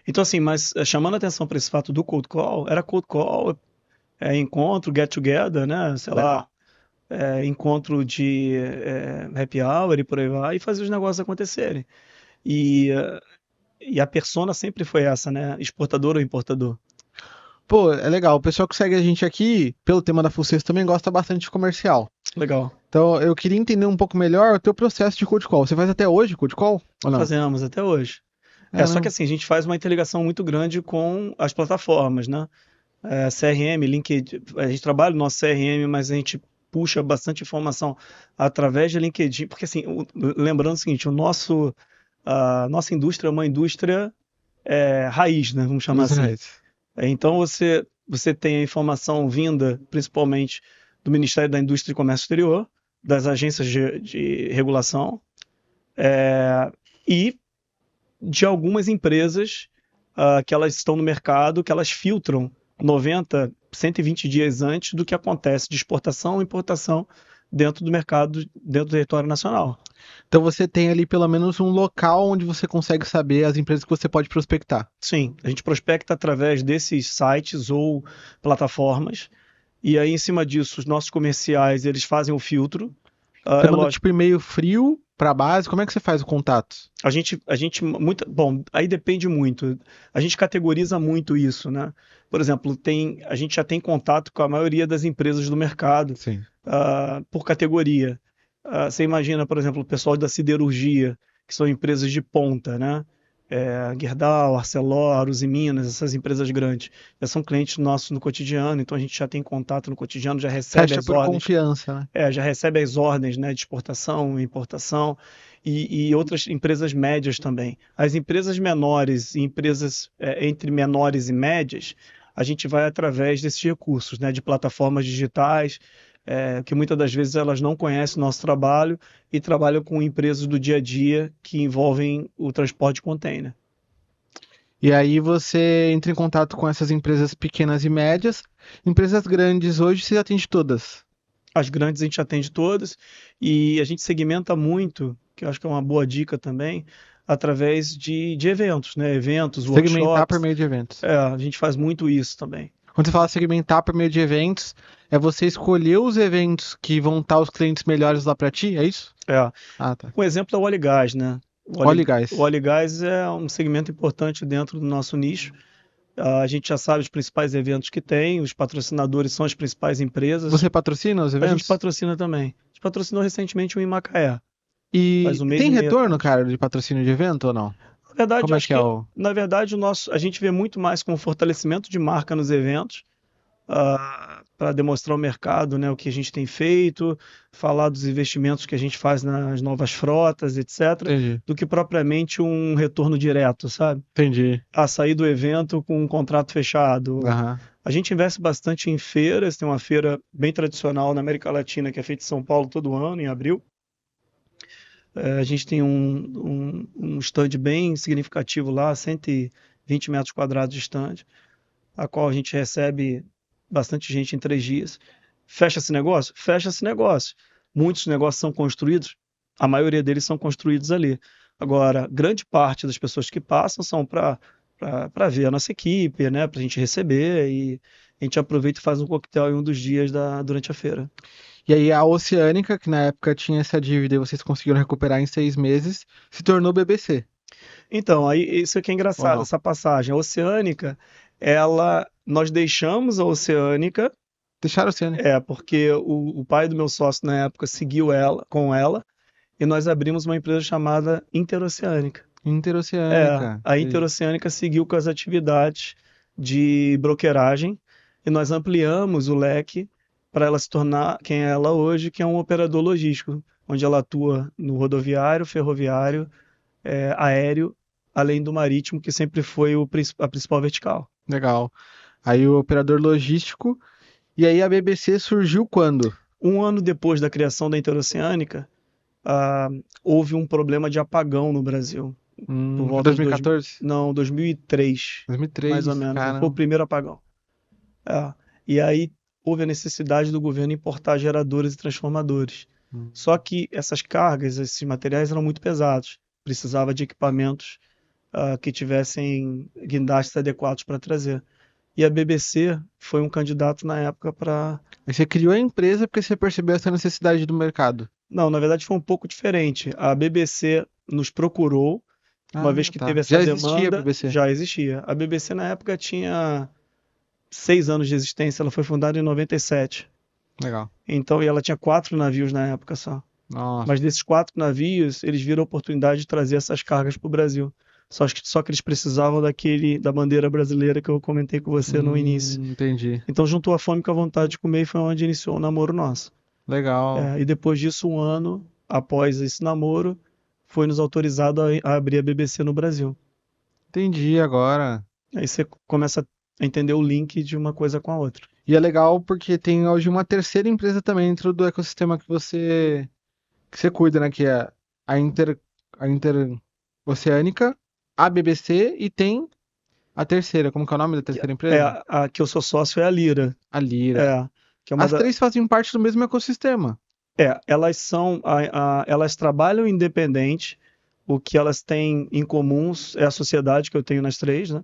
Então, assim, mas chamando a atenção para esse fato do cold call, era cold call, encontro, get together, né? Sei lá, encontro de happy hour e por aí vai, e fazer os negócios acontecerem. E a persona sempre foi essa, né? Exportador ou importador. Pô, é legal. O pessoal que segue a gente aqui, pelo tema da Full Sales, também gosta bastante de comercial. Legal. Então, eu queria entender um pouco melhor o teu processo de cold call. Você faz até hoje cold call? Ou não? Fazemos até hoje. Só que assim, a gente faz uma interligação muito grande com as plataformas, né? CRM, LinkedIn, a gente trabalha no nosso CRM, mas a gente puxa bastante informação através de LinkedIn, porque assim, lembrando o seguinte, a nossa indústria é uma indústria raiz, né? Vamos chamar assim. Então você tem a informação vinda principalmente do Ministério da Indústria e Comércio Exterior, das agências de regulação e de algumas empresas que elas estão no mercado, que elas filtram 90, 120 dias antes do que acontece de exportação e importação dentro do mercado, dentro do território nacional. Então você tem ali pelo menos um local onde você consegue saber as empresas que você pode prospectar. Sim, a gente prospecta através desses sites ou plataformas, e aí em cima disso os nossos comerciais eles fazem o filtro. Você manda tipo e-mail frio para base, como é que você faz o contato? Bom, aí depende muito. A gente categoriza muito isso, né? Por exemplo, a gente já tem contato com a maioria das empresas do mercado por categoria. Você imagina, por exemplo, o pessoal da siderurgia, que são empresas de ponta, né? Gerdau, Arcelor, Usiminas, essas empresas grandes, já são clientes nossos no cotidiano, então a gente já tem contato no cotidiano, já recebe as ordens. Confiança, né? Já recebe as ordens, né, de exportação, importação e outras empresas médias também. As empresas menores e empresas entre menores e médias, a gente vai através desses recursos, né, de plataformas digitais, que muitas das vezes elas não conhecem o nosso trabalho e trabalham com empresas do dia a dia que envolvem o transporte de container. E aí você entra em contato com essas empresas pequenas e médias. Empresas grandes hoje você atende todas. As grandes a gente atende todas e a gente segmenta muito, que eu acho que é uma boa dica também, através de eventos, né? Eventos, Segmentar por workshops. meio de eventos. A gente faz muito isso também. Quando você fala segmentar por meio de eventos, é você escolher os eventos que vão estar os clientes melhores lá para ti, é isso? É. Ah, tá. Um exemplo é o óleo e gás, né? Óleo e O gás. óleo e gás é um segmento importante dentro do nosso nicho. A gente já sabe os principais eventos que tem, os patrocinadores são as principais empresas. Você patrocina os A gente eventos? patrocina também. A gente patrocinou recentemente um em Macaé. E Faz um mês tem e meio retorno, atrás. cara, de patrocínio de evento ou não? Na verdade, Como eu é acho que é que, o. na verdade, a gente vê muito mais como fortalecimento de marca nos eventos, para demonstrar ao mercado, né, o que a gente tem feito, falar dos investimentos que a gente faz nas novas frotas, etc., Entendi, do que propriamente um retorno direto, sabe? entendi. Sair do evento com um contrato fechado. Aham. A gente investe bastante em feiras, tem uma feira bem tradicional na América Latina que é feita em São Paulo todo ano, em abril. A gente tem um stand bem significativo lá, 120 metros quadrados de stand, a qual a gente recebe bastante gente em 3 dias. Fecha esse negócio? Fecha esse negócio. Muitos negócios são construídos, a maioria deles são construídos ali. Agora, grande parte das pessoas que passam são para ver a nossa equipe, né, para a gente receber e a gente aproveita e faz um coquetel em um dos dias durante a feira. E aí a Oceânica, que na época tinha essa dívida e vocês conseguiram recuperar em 6 meses, se tornou BBC, Então, aí isso aqui é ou engraçado, não? essa passagem. A Oceânica, nós deixamos a Oceânica, Deixaram a Oceânica. porque o pai do meu sócio na época seguiu com ela, e nós abrimos uma empresa chamada Interoceânica. Interoceânica. A Entendi. Interoceânica seguiu com as atividades de brokeragem, e nós ampliamos o leque para ela se tornar quem é ela hoje, que é um operador logístico, onde ela atua no rodoviário, ferroviário, aéreo, além do marítimo, que sempre foi a principal vertical. Legal. Aí o operador logístico. E aí a BBC surgiu quando? Um ano depois da criação da Interoceânica, ah, houve um problema de apagão no Brasil, por Foi volta de 2014? não, 2003, mais ou 2003, menos. Foi o caramba. primeiro apagão. É. E aí houve a necessidade do governo importar geradores e transformadores. Hum. Só que essas cargas, esses materiais eram muito pesados. Precisava de equipamentos que tivessem guindastes adequados para trazer. E a BBC foi um candidato na época para. Aí você criou a empresa porque você percebeu essa necessidade do mercado. Não, na verdade foi um pouco diferente. A BBC nos procurou, uma Ah, vez que tá. teve essa Já existia a demanda, BBC. já existia. A BBC na época tinha 6 anos de existência, ela foi fundada em 97. Legal. Então, e ela tinha 4 navios na época só. Nossa, Mas desses 4 navios, eles viram a oportunidade de trazer essas cargas para o Brasil. Só que eles precisavam da bandeira brasileira que eu comentei com você no início. entendi. Então juntou a fome com a vontade de comer e foi onde iniciou o namoro nosso. Legal. E depois disso, um ano após esse namoro, foi nos autorizado a abrir a BBC no Brasil. Entendi agora. Aí você começa a entender o link de uma coisa com a outra. E é legal porque tem hoje uma terceira empresa também dentro do ecossistema que você cuida, né? Que é a Interoceânica, a BBC e tem a terceira. Como que é o nome da terceira empresa? A que eu sou sócio é a Lira. A Lira. Que é uma As três fazem parte do mesmo ecossistema. Elas são, elas trabalham independente. O que elas têm em comum é a sociedade que eu tenho nas três, né?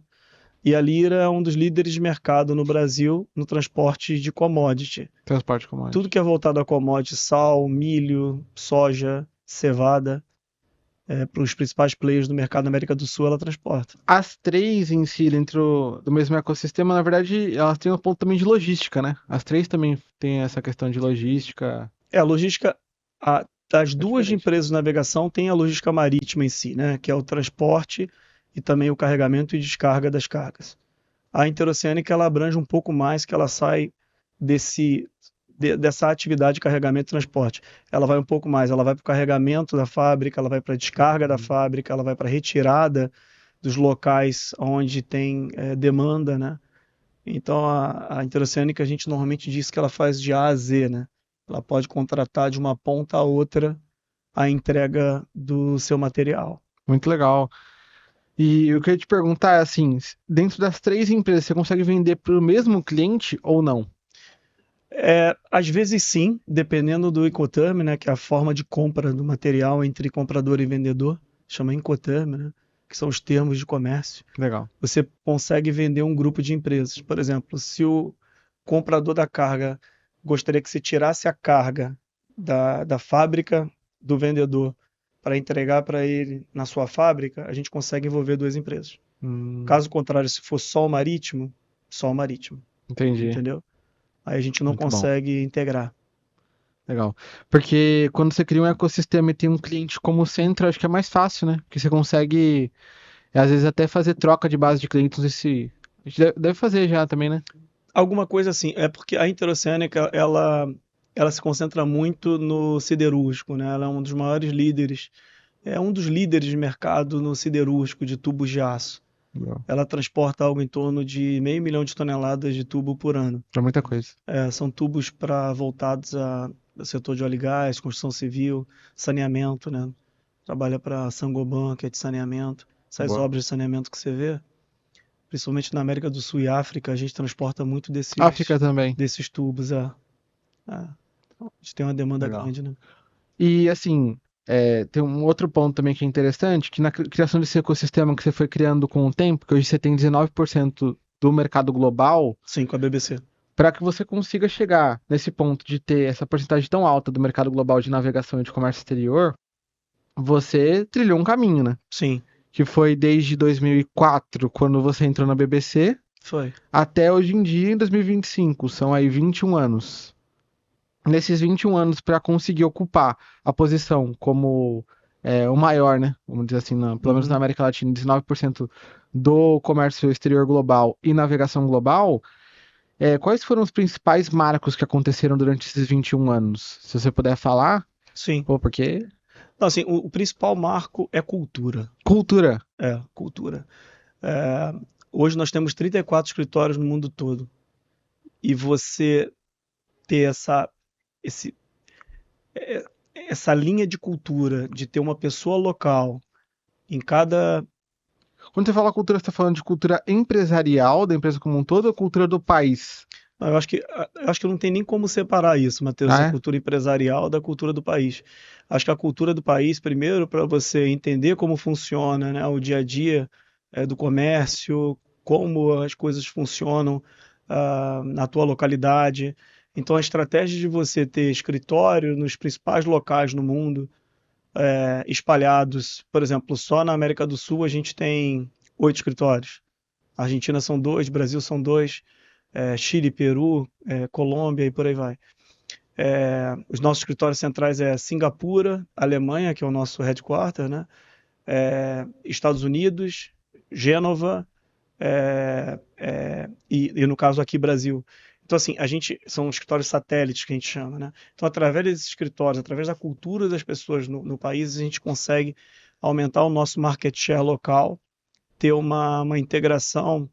E a Lira é um dos líderes de mercado no Brasil no transporte de commodity. Transporte commodity. Tudo que é voltado a commodity, sal, milho, soja, cevada, para os principais players do mercado da América do Sul, ela transporta. As três em si, dentro do mesmo ecossistema, na verdade, elas têm um ponto também de logística, né? As três também têm essa questão de logística. A logística, as duas diferente. empresas de navegação têm a logística marítima em si, né? Que é o transporte e também o carregamento e descarga das cargas. A Interoceânica, ela abrange um pouco mais, que ela sai dessa atividade de carregamento e transporte. Ela vai um pouco mais, ela vai para o carregamento da fábrica, ela vai para a descarga da fábrica, ela vai para a retirada dos locais onde tem demanda, né? Então, a Interoceânica, a gente normalmente diz que ela faz de A a Z, né? Ela pode contratar de uma ponta a outra a entrega do seu material. Muito legal. E eu queria te perguntar, assim, dentro das 3 empresas, você consegue vender para o mesmo cliente ou não? Às vezes sim, dependendo do Incoterm, né, que é a forma de compra do material entre comprador e vendedor, chama Incoterm, né, que são os termos de comércio. Legal. Você consegue vender um grupo de empresas. Por exemplo, se o comprador da carga gostaria que você tirasse a carga da fábrica do vendedor para entregar para ele na sua fábrica, a gente consegue envolver 2 empresas. Caso contrário, se for só o marítimo, Entendi. entendeu? Aí a gente não Muito bom. consegue integrar. Legal. Porque quando você cria um ecossistema e tem um cliente como centro, acho que é mais fácil, né? Porque você consegue, às vezes, até fazer troca de base de clientes. Não sei se. A gente deve fazer já também, né? Alguma coisa assim, é porque a Interoceânica, ela se concentra muito no siderúrgico, né? Ela é um dos maiores líderes, é um dos líderes de mercado no siderúrgico de tubos de aço. Legal. Ela transporta algo em torno de 500 mil de toneladas de tubo por ano. É muita coisa. São tubos voltados ao setor de óleo e gás, construção civil, saneamento, né? Trabalha para Saint-Gobain, que é de saneamento. Essas Boa. obras de saneamento que você vê, principalmente na América do Sul e África, a gente transporta muito África também. desses tubos. A gente tem uma demanda Legal. grande, né? E assim, tem um outro ponto também que é interessante, que na criação desse ecossistema que você foi criando com o tempo, que hoje você tem 19% do mercado global, Sim, com a BBC. para que você consiga chegar nesse ponto de ter essa porcentagem tão alta do mercado global de navegação e de comércio exterior, você trilhou um caminho, né? Sim, Que foi desde 2004, quando você entrou na BBC, foi. até hoje em dia, em 2025. São aí 21 anos. Nesses 21 anos, para conseguir ocupar a posição como o maior, né? Vamos dizer assim, pelo menos na Uhum. América Latina, 19% do comércio exterior global e navegação global, quais foram os principais marcos que aconteceram durante esses 21 anos? Se você puder falar, Sim. pô, porque Então, assim, o principal marco é cultura. cultura. Cultura. É, hoje nós temos 34 escritórios no mundo todo. E você ter esse, é, essa linha de cultura, de ter uma pessoa local em cada. Quando você fala cultura, você está falando de cultura empresarial da empresa como um todo ou cultura do país? Eu acho que não tem nem como separar isso, Matheus, Ah, a é? cultura empresarial da cultura do país. Acho que a cultura do país, primeiro, para você entender como funciona, né, o dia a dia do comércio, como as coisas funcionam na tua localidade. Então, a estratégia de você ter escritório nos principais locais no mundo, espalhados, por exemplo, só na América do Sul a gente tem 8 escritórios. Argentina são 2, Brasil são 2, Chile, Peru, Colômbia e por aí vai. Os nossos escritórios centrais é Singapura, Alemanha, que é o nosso headquarter, né? Estados Unidos, Gênova e no caso aqui Brasil. Então assim, são escritórios satélites que a gente chama, né? Então através desses escritórios, através da cultura das pessoas no país, a gente consegue aumentar o nosso market share local, ter uma integração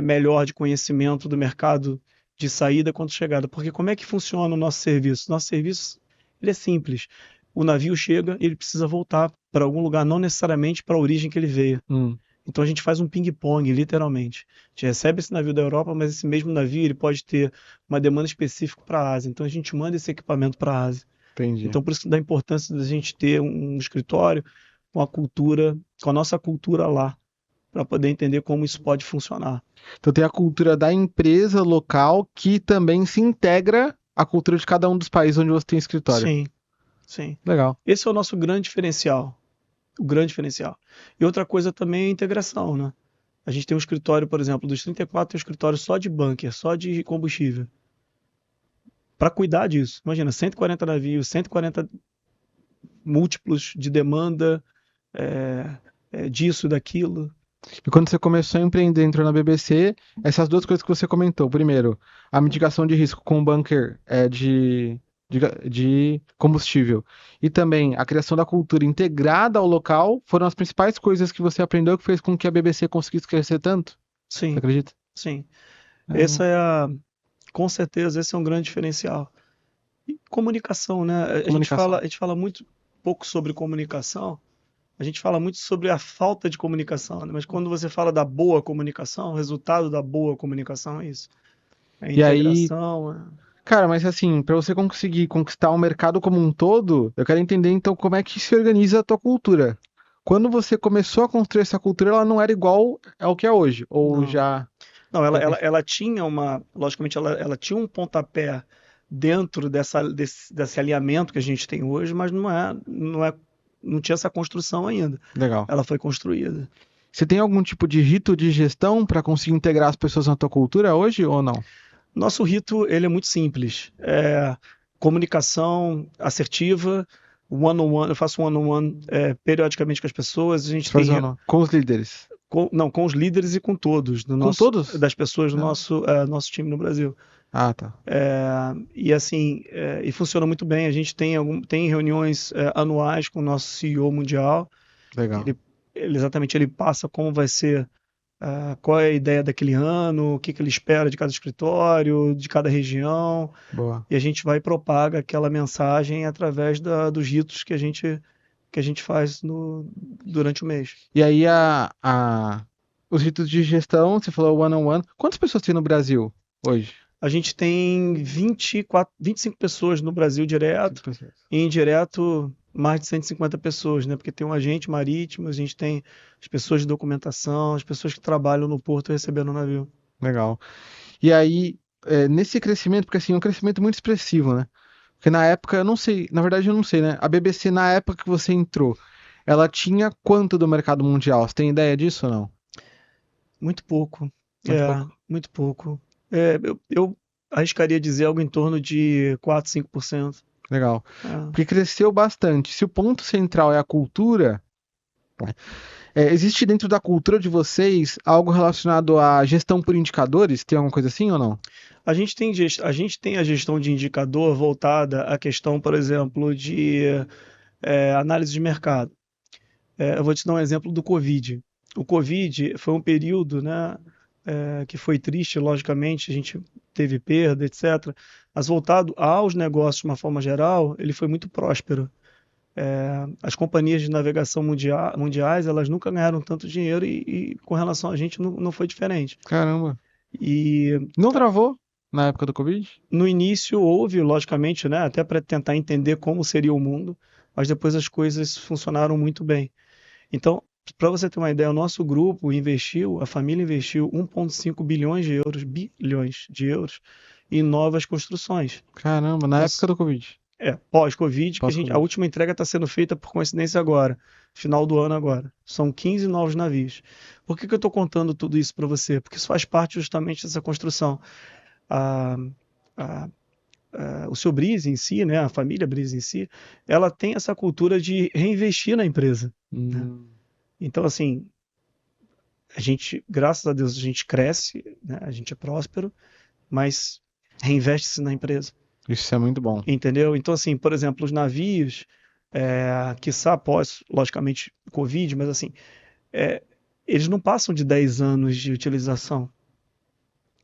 melhor de conhecimento do mercado de saída quanto chegada. Porque como é que funciona o nosso serviço? Nosso serviço ele é simples. O navio chega, ele precisa voltar para algum lugar, não necessariamente para a origem que ele veio. Então a gente faz um ping-pong, literalmente. A gente recebe esse navio da Europa, mas esse mesmo navio ele pode ter uma demanda específica para a Ásia. Então a gente manda esse equipamento para a Ásia. Entendi. Então por isso da importância da gente ter um escritório com a cultura, com a nossa cultura lá, para poder entender como isso pode funcionar. Então tem a cultura da empresa local que também se integra à cultura de cada um dos países onde você tem escritório. Sim, sim. Legal. Esse é o nosso grande diferencial. O grande diferencial. E outra coisa também é a integração, né? A gente tem um escritório, por exemplo, dos 34 tem um escritório só de bunker, só de combustível. Para cuidar disso. Imagina, 140 navios, 140 múltiplos de demanda, disso, daquilo. E quando você começou a empreender, entrou na BBC, essas duas coisas que você comentou. Primeiro, a mitigação de risco com bunker de combustível. E também a criação da cultura integrada ao local foram as principais coisas que você aprendeu que fez com que a BBC conseguisse crescer tanto. Você Sim, acredita? sim. Com certeza, esse é um grande diferencial. E comunicação, né? A gente fala muito pouco sobre comunicação, a gente fala muito sobre a falta de comunicação, né? Mas quando você fala da boa comunicação, o resultado da boa comunicação é isso. É E aí, integração. cara, mas assim, para você conseguir conquistar o mercado como um todo, eu quero entender então como é que se organiza a tua cultura. Quando você começou a construir essa cultura, ela não era igual ao que é hoje, ou Não. já... Não, ela tinha logicamente, ela tinha um pontapé dentro desse alinhamento que a gente tem hoje, mas não tinha essa construção ainda. Legal. Ela foi construída. Você tem algum tipo de rito de gestão para conseguir integrar as pessoas na tua cultura hoje ou não? Nosso rito, ele é muito simples. É comunicação assertiva, one-on-one. Eu faço one-on-one periodicamente com as pessoas. A gente tem Com os líderes. com os líderes e com todos Com todos? das pessoas do Não. nosso time no Brasil. Ah, tá. E assim, e funciona muito bem. A gente tem reuniões anuais com o nosso CEO mundial. Legal. Ele passa como vai ser, qual é a ideia daquele ano, o que ele espera de cada escritório, de cada região. Boa. E a gente vai e propaga aquela mensagem através dos ritos que a gente faz durante o mês. E aí, os ritos de gestão, você falou one-on-one. Quantas pessoas tem no Brasil hoje? A gente tem 25 pessoas no Brasil direto, e indireto mais de 150 pessoas, né? Porque tem um agente marítimo, a gente tem as pessoas de documentação, as pessoas que trabalham no porto recebendo o navio. Legal. E aí, nesse crescimento, porque assim, é um crescimento muito expressivo, né? Porque na época, eu não sei, na verdade eu não sei, né? A BBC, na época que você entrou, ela tinha quanto do mercado mundial? Você tem ideia disso ou não? Muito pouco. Muito pouco. Muito pouco. Eu arriscaria dizer algo em torno de 4, 5%. Legal. Porque cresceu bastante. Se o ponto central é a cultura, existe dentro da cultura de vocês algo relacionado à gestão por indicadores? Tem alguma coisa assim ou não? A gente tem a gestão de indicador voltada à questão, por exemplo, de análise de mercado. Eu vou te dar um exemplo do Covid. O Covid foi um período, né, que foi triste, logicamente, a gente teve perda, etc. Mas voltado aos negócios de uma forma geral, ele foi muito próspero. As companhias de navegação mundiais, elas nunca ganharam tanto dinheiro e com relação a gente não foi diferente. Caramba. E não travou na época do Covid? No início houve, logicamente, né, até para tentar entender como seria o mundo, mas depois as coisas funcionaram muito bem. Então, para você ter uma ideia, o nosso grupo a família investiu 1,5 bilhões de euros em novas construções. Caramba, na época do Covid. Pós-Covid, que a última entrega está sendo feita por coincidência agora, final do ano agora. São 15 novos navios. Por que eu estou contando tudo isso para você? Porque isso faz parte justamente dessa construção. O seu Brise em si, né, a família Brise em si, ela tem essa cultura de reinvestir na empresa. Né? Então, assim, a gente, graças a Deus, a gente cresce, né, a gente é próspero, mas reinveste-se na empresa. Isso é muito bom. Entendeu? Então, assim, por exemplo, os navios, quiçá após, logicamente, Covid, mas assim, eles não passam de 10 anos de utilização.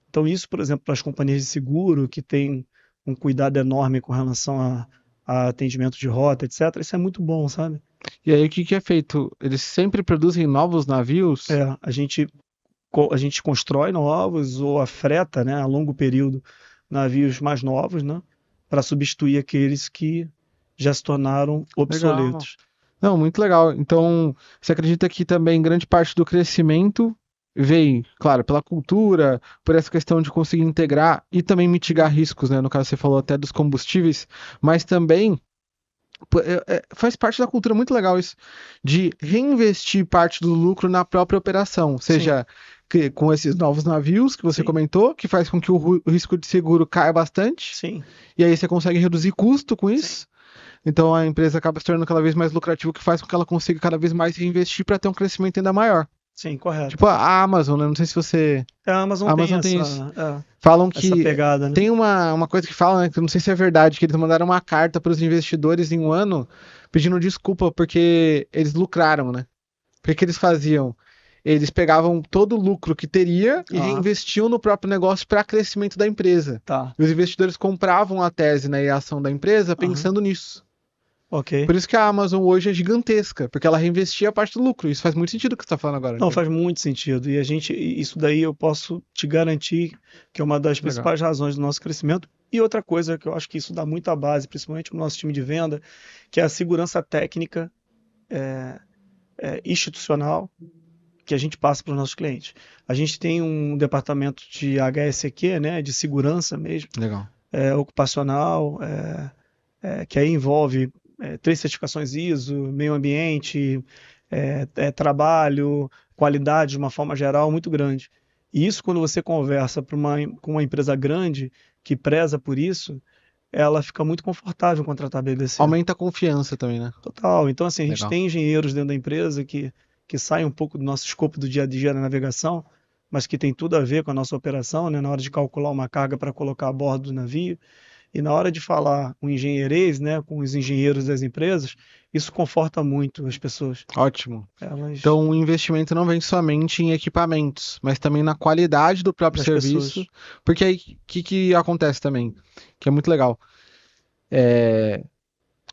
Então, isso, por exemplo, para as companhias de seguro, que têm um cuidado enorme com relação a atendimento de rota, etc., isso é muito bom, sabe? E aí, o que é feito? Eles sempre produzem novos navios? A gente constrói novos ou afreta, né, a longo período, navios mais novos, né, para substituir aqueles que já se tornaram obsoletos. Legal. Não, muito legal. Então, você acredita que também grande parte do crescimento vem, claro, pela cultura, por essa questão de conseguir integrar e também mitigar riscos, né? No caso, você falou até dos combustíveis, mas também faz parte da cultura, muito legal isso, de reinvestir parte do lucro na própria operação, seja com esses novos navios que você comentou, que faz com que o risco de seguro caia bastante. Sim. E aí você consegue reduzir custo com isso. Sim. Então a empresa acaba se tornando cada vez mais lucrativa, o que faz com que ela consiga cada vez mais reinvestir para ter um crescimento ainda maior. Sim, correto. Tipo a Amazon, né? Não sei se você... A Amazon tem isso. Falam que essa pegada, né? Tem uma coisa que falam, né, que eu não sei se é verdade, que eles mandaram uma carta para os investidores em um ano pedindo desculpa porque eles lucraram, né? Porque que eles faziam? eles pegavam todo o lucro que teria e Ah. reinvestiam no próprio negócio para crescimento da empresa. Tá. E os investidores compravam a tese, né, e a ação da empresa pensando nisso. Ok. Por isso que a Amazon hoje é gigantesca, porque ela reinvestia a parte do lucro. Isso faz muito sentido o que você está falando agora. Não, Então. faz muito sentido. E isso daí eu posso te garantir que é uma das principais razões do nosso crescimento. E outra coisa que eu acho que isso dá muita base, principalmente no nosso time de venda, que é a segurança técnica institucional que a gente passa para os nossos clientes. A gente tem um departamento de HSEQ, né, de segurança mesmo, Legal. ocupacional, que aí envolve 3 certificações ISO, meio ambiente, trabalho, qualidade de uma forma geral muito grande. E isso, quando você conversa com uma empresa grande que preza por isso, ela fica muito confortável em contratar a BBC. Aumenta a confiança também, né? Total. Então, assim, a gente Legal. tem engenheiros dentro da empresa que saem um pouco do nosso escopo do dia a dia na navegação, mas que tem tudo a ver com a nossa operação, né? Na hora de calcular uma carga para colocar a bordo do navio. E na hora de falar com engenheirês, né, com os engenheiros das empresas, isso conforta muito as pessoas. Ótimo. Elas, Então, o investimento não vem somente em equipamentos, mas também na qualidade do próprio das serviço. pessoas. Porque aí, o que acontece também? Que é muito legal.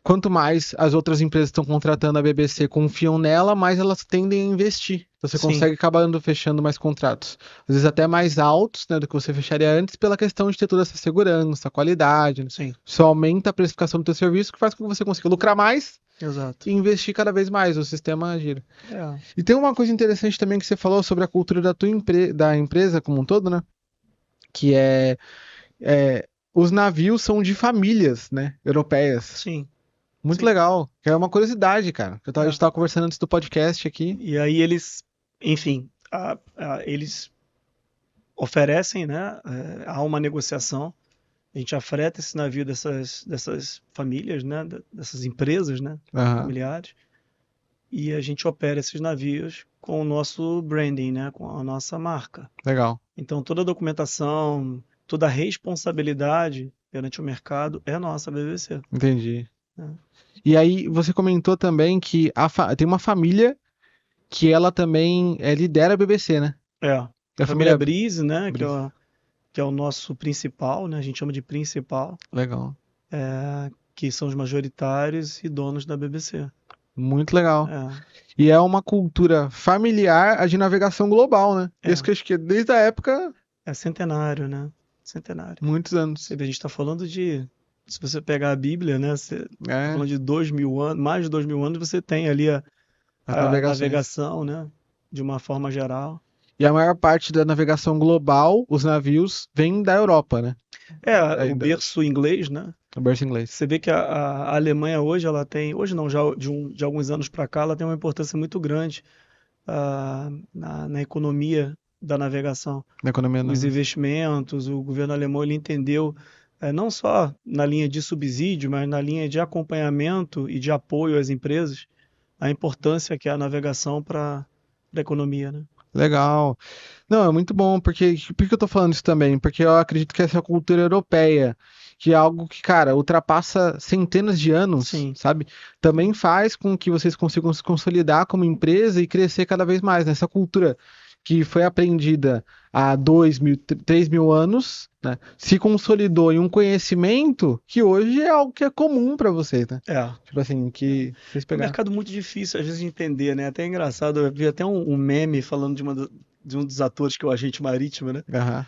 Quanto mais as outras empresas estão contratando a BBC, confiam nela, mais elas tendem a investir. Então, você Sim. consegue acabar fechando mais contratos. Às vezes até mais altos, né, do que você fecharia antes, pela questão de ter toda essa segurança, qualidade, né? Sim, Isso aumenta a precificação do teu serviço, que faz com que você consiga lucrar mais exato. e investir cada vez mais. O sistema gira. É. E tem uma coisa interessante também que você falou sobre a cultura da da empresa como um todo, né? Que os navios são de famílias, né? Europeias. Sim. Muito Sim. legal. Que é uma curiosidade, cara. A gente É. tava conversando antes do podcast aqui. E aí eles, enfim, eles oferecem, né? Há uma negociação. A gente afreta esse navio dessas famílias, né? Dessas empresas, né? Aham. Familiares. E a gente opera esses navios com o nosso branding, né? Com a nossa marca. Legal. Então toda a documentação, toda a responsabilidade perante o mercado é nossa, BBC. Entendi. É. E aí, você comentou também que tem uma família que ela também lidera a BBC, né? A família Brise, né? Que é o nosso principal, né? A gente chama de principal. Legal. Que são os majoritários e donos da BBC. Muito legal. É, E é uma cultura familiar de navegação global, né? Isso que eu acho que desde a época, é centenário, né? Centenário. muitos anos. A gente está falando de. Se você pegar a Bíblia, né? Você tá É, falando de 2000 anos, mais de 2000 anos, você tem ali as a navegações. navegação, né? De uma forma geral. E a maior parte da navegação global, os navios, vêm da Europa, né? O berço inglês, né? O berço inglês. Você vê que a Alemanha hoje, ela tem, hoje não, já de alguns anos para cá, ela tem uma importância muito grande na economia da navegação. Na economia Os investimentos, o governo alemão ele entendeu, não só na linha de subsídio, mas na linha de acompanhamento e de apoio às empresas, a importância que é a navegação para a economia, né? Legal. Não, é muito bom, porque por que eu tô falando isso também? Porque eu acredito que essa é cultura europeia, que é algo que, cara, ultrapassa centenas de anos, Sim. sabe? Também faz com que vocês consigam se consolidar como empresa e crescer cada vez mais. Essa cultura que foi aprendida há 2.000, 3.000 anos, né? Se consolidou em um conhecimento que hoje é algo que é comum para vocês, né? Tipo assim, que vocês É um pegaram. mercado muito difícil, às vezes, de entender, né? Até é engraçado, eu vi até um meme falando de um dos atores que é o agente marítimo, né? Aham.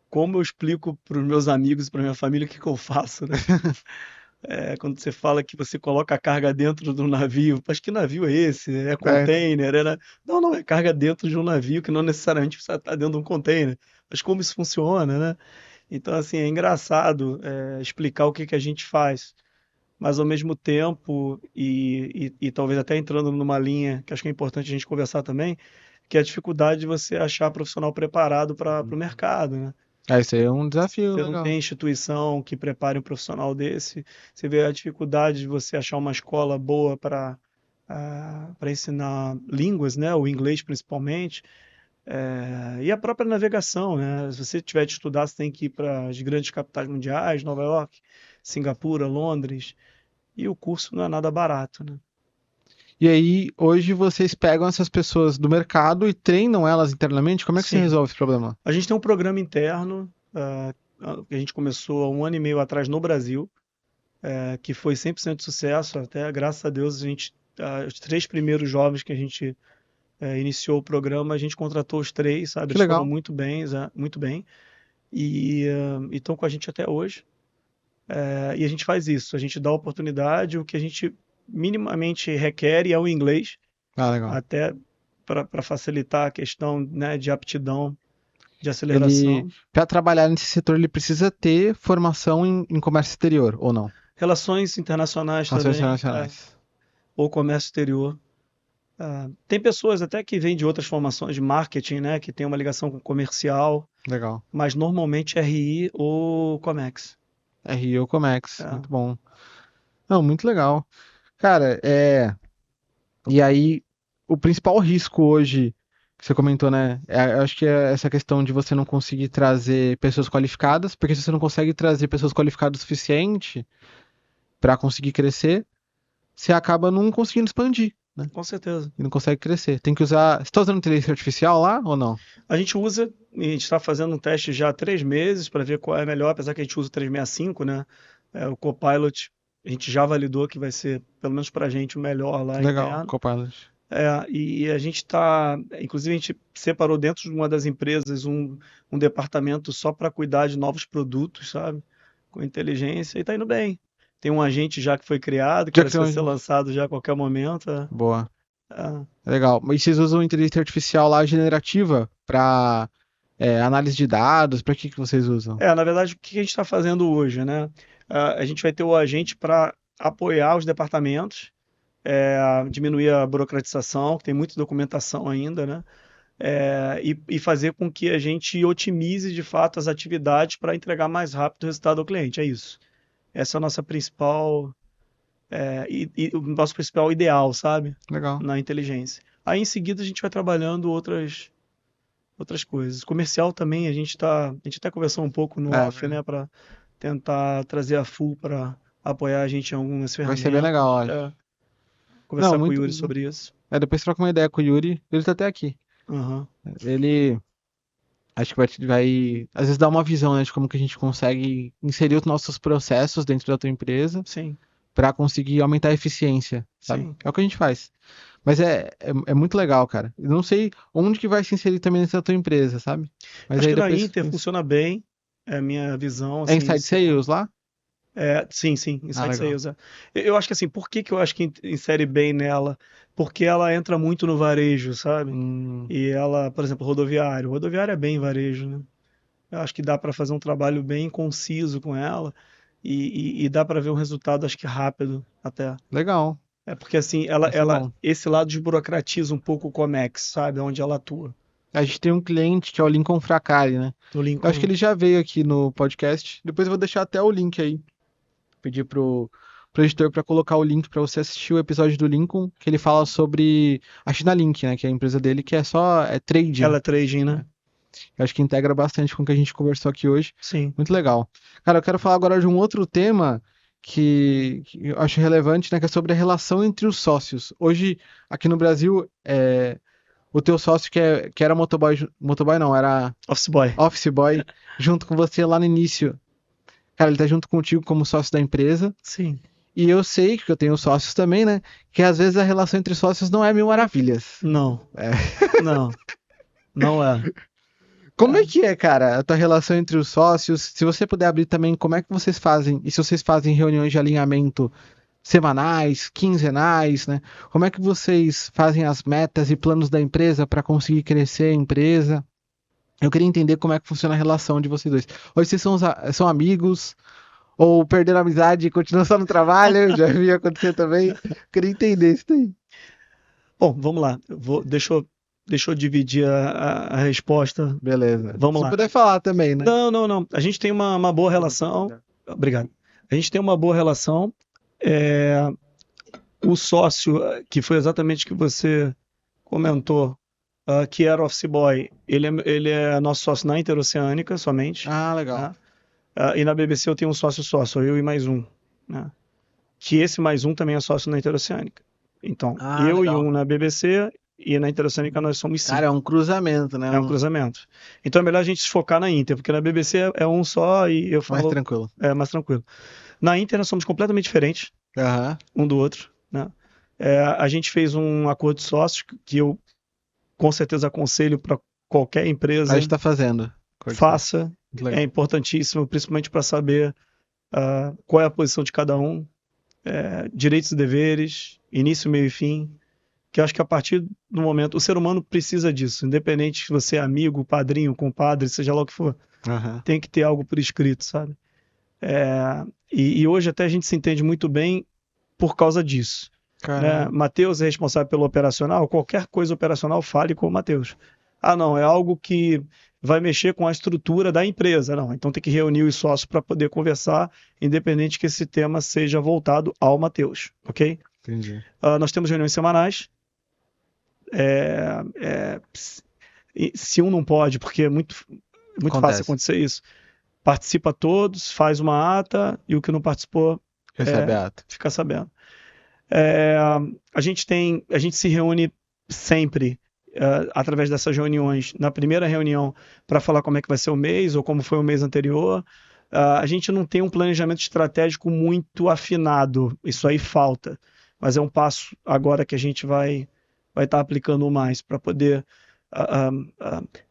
Como eu explico para os meus amigos e para minha família o que eu faço, né? Quando você fala que você coloca a carga dentro do navio, mas que navio é esse? É container? Não, não, é carga dentro de um navio que não necessariamente precisa estar dentro de um container. Mas como isso funciona, né? Então, assim, é engraçado explicar o que a gente faz. Mas ao mesmo tempo, e talvez até entrando numa linha que acho que é importante a gente conversar também, que é a dificuldade de você achar profissional preparado para o mercado, né? Isso aí é um desafio, Você não legal. tem instituição que prepare um profissional desse. Você vê a dificuldade de você achar uma escola boa para ensinar línguas, né? O inglês principalmente. E a própria navegação, né? Se você tiver de estudar, você tem que ir para as grandes capitais mundiais, Nova York, Singapura, Londres. E o curso não é nada barato, né? E aí, hoje vocês pegam essas pessoas do mercado e treinam elas internamente? Como é que você Sim. resolve esse problema? A gente tem um programa interno que a gente começou há 1 ano e meio atrás no Brasil, que foi 100% de sucesso. Até, graças a Deus, os 3 primeiros jovens que a gente iniciou o programa, a gente contratou os 3, sabe? Que Eles foram legal. muito bem. E estão com a gente até hoje. E a gente faz isso, a gente dá oportunidade, o que a gente minimamente requer é o inglês, Ah, legal. até para facilitar a questão, né, de aptidão, de Ele, aceleração. para trabalhar nesse setor, ele precisa ter formação em comércio exterior, ou não? Relações internacionais Relações também, internacionais. ou comércio exterior. Tem pessoas até que vêm de outras formações de marketing, né, que tem uma ligação com comercial, Legal. mas normalmente RI ou Comex. RI Comex, É. muito bom. Não, muito legal. Cara, e aí, o principal risco hoje, que você comentou, né? Eu acho que é essa questão de você não conseguir trazer pessoas qualificadas, porque se você não consegue trazer pessoas qualificadas o suficiente para conseguir crescer, você acaba não conseguindo expandir, né? Com certeza. E não consegue crescer. Tem que usar. Você está usando inteligência artificial lá ou não? A gente usa, e a gente está fazendo um teste já há 3 meses para ver qual é melhor, apesar que a gente usa o 365, né? O Copilot, a gente já validou que vai ser, pelo menos para a gente, o melhor lá Legal, interno. Copilot. E a gente está, inclusive a gente separou dentro de uma das empresas um departamento só para cuidar de novos produtos, sabe? Com inteligência, e está indo bem. Tem um agente já que foi criado, que Já parece que criou vai ser um. lançado já a qualquer momento. Boa. É. Legal. Mas vocês usam inteligência artificial lá generativa para análise de dados? Para que vocês usam? Na verdade, o que a gente está fazendo hoje, né? A gente vai ter o agente para apoiar os departamentos, diminuir a burocratização, que tem muita documentação ainda, né? E fazer com que a gente otimize de fato as atividades para entregar mais rápido o resultado ao cliente. É isso. Essa é a nossa principal, e o nosso principal ideal, sabe? Legal. Na inteligência. Aí em seguida a gente vai trabalhando outras coisas. Comercial também, a gente até conversou um pouco no off, né, para tentar trazer a Full para apoiar a gente em algumas Vai ser bem legal, ferramentas. olha. Não, Conversar com o muito. Yuri sobre isso. Depois troca uma ideia com o Yuri. Ele tá até aqui. Aham. Ele. Acho que vai, às vezes, dar uma visão, né, de como que a gente consegue inserir os nossos processos dentro da tua empresa Sim, para conseguir aumentar a eficiência, sabe? sim. É o que a gente faz. Mas é muito legal, cara. Eu não sei onde que vai se inserir também dentro da tua empresa, sabe? Mas Acho aí que na depois. Inter funciona bem, é a minha visão, É assim, Inside Sales lá? sim, Ah, Inside legal. Sales. Eu acho que assim, por que que eu acho que insere bem nela? Porque ela entra muito no varejo, sabe? Hum, E ela, por exemplo, rodoviário. Rodoviário é bem varejo, né? Eu acho que dá para fazer um trabalho bem conciso com ela e dá para ver um resultado, acho que rápido até. legal. É porque assim, ela, Vai ser ela, bom. esse lado desburocratiza um pouco o Comex, sabe? Onde ela atua. A gente tem um cliente que é o Lincoln Fracari, né? No Eu acho que Lincoln. ele já veio aqui no podcast. Depois eu vou deixar até o link aí. Pedir pro editor para colocar o link para você assistir o episódio do Lincoln, que ele fala sobre a Chinalink, né? Que é a empresa dele, que é só trading. Ela é trading, né? Eu acho que integra bastante com o que a gente conversou aqui hoje. Sim. Muito legal. Cara, eu quero falar agora de um outro tema que eu acho relevante, né? Que é sobre a relação entre os sócios. Hoje, aqui no Brasil, o teu sócio que era motoboy não, era Office boy. office boy, junto com você lá no início. Cara, ele tá junto contigo como sócio da empresa. Sim. E eu sei que eu tenho sócios também, né? Que às vezes a relação entre sócios não é mil maravilhas. Não. Não. Não é. Como é que é, cara, a tua relação entre os sócios? Se você puder abrir também, como é que vocês fazem? E se vocês fazem reuniões de alinhamento semanais, quinzenais, né? Como é que vocês fazem as metas e planos da empresa para conseguir crescer a empresa? Eu queria entender como é que funciona a relação de vocês dois. Hoje vocês são amigos ou perderam a amizade e continuam só no trabalho? Já vi acontecer também. Queria entender isso daí. Bom, vamos lá. Deixa eu dividir a resposta. Beleza. Vamos Se lá. puder falar também, né? Não, não, não. A gente tem uma boa relação. Obrigado. A gente tem uma boa relação. O sócio, que foi exatamente o que você comentou, que era office boy, ele é nosso sócio na Interoceânica somente. Ah, legal. Né? E na BBC eu tenho um sócio, eu e mais um. Né? Que esse mais um também é sócio na Interoceânica. Então, eu legal. e um na BBC e na Interoceânica nós somos 5. Cara, é um cruzamento, né? É um cruzamento. Então é melhor a gente se focar na Inter, porque na BBC é um só e eu Mais falo. tranquilo. É mais tranquilo. Na Inter nós somos completamente diferentes um do outro, né? A gente fez um acordo de sócios que eu com certeza aconselho para qualquer empresa. A gente tá fazendo. Faça. É importantíssimo, principalmente para saber qual é a posição de cada um, direitos e deveres, início, meio e fim. Que eu acho que a partir do momento. O ser humano precisa disso, independente se você é amigo, padrinho, compadre, seja lá o que for. Tem que ter algo por escrito, sabe? E hoje até a gente se entende muito bem por causa disso. Né? Matheus é responsável pelo operacional, qualquer coisa operacional fale com o Matheus. Não, é algo que vai mexer com a estrutura da empresa. Não, então tem que reunir os sócios para poder conversar, independente que esse tema seja voltado ao Matheus, ok? Entendi. Nós temos reuniões semanais. Se um não pode, porque é muito fácil acontecer isso, participa todos, faz uma ata e o que não participou recebe a ata. Fica sabendo. A gente se reúne sempre através dessas reuniões. Na primeira reunião, para falar como é que vai ser o mês ou como foi o mês anterior. A gente não tem um planejamento estratégico muito afinado. Isso aí falta. Mas é um passo agora que a gente vai estar aplicando mais para poder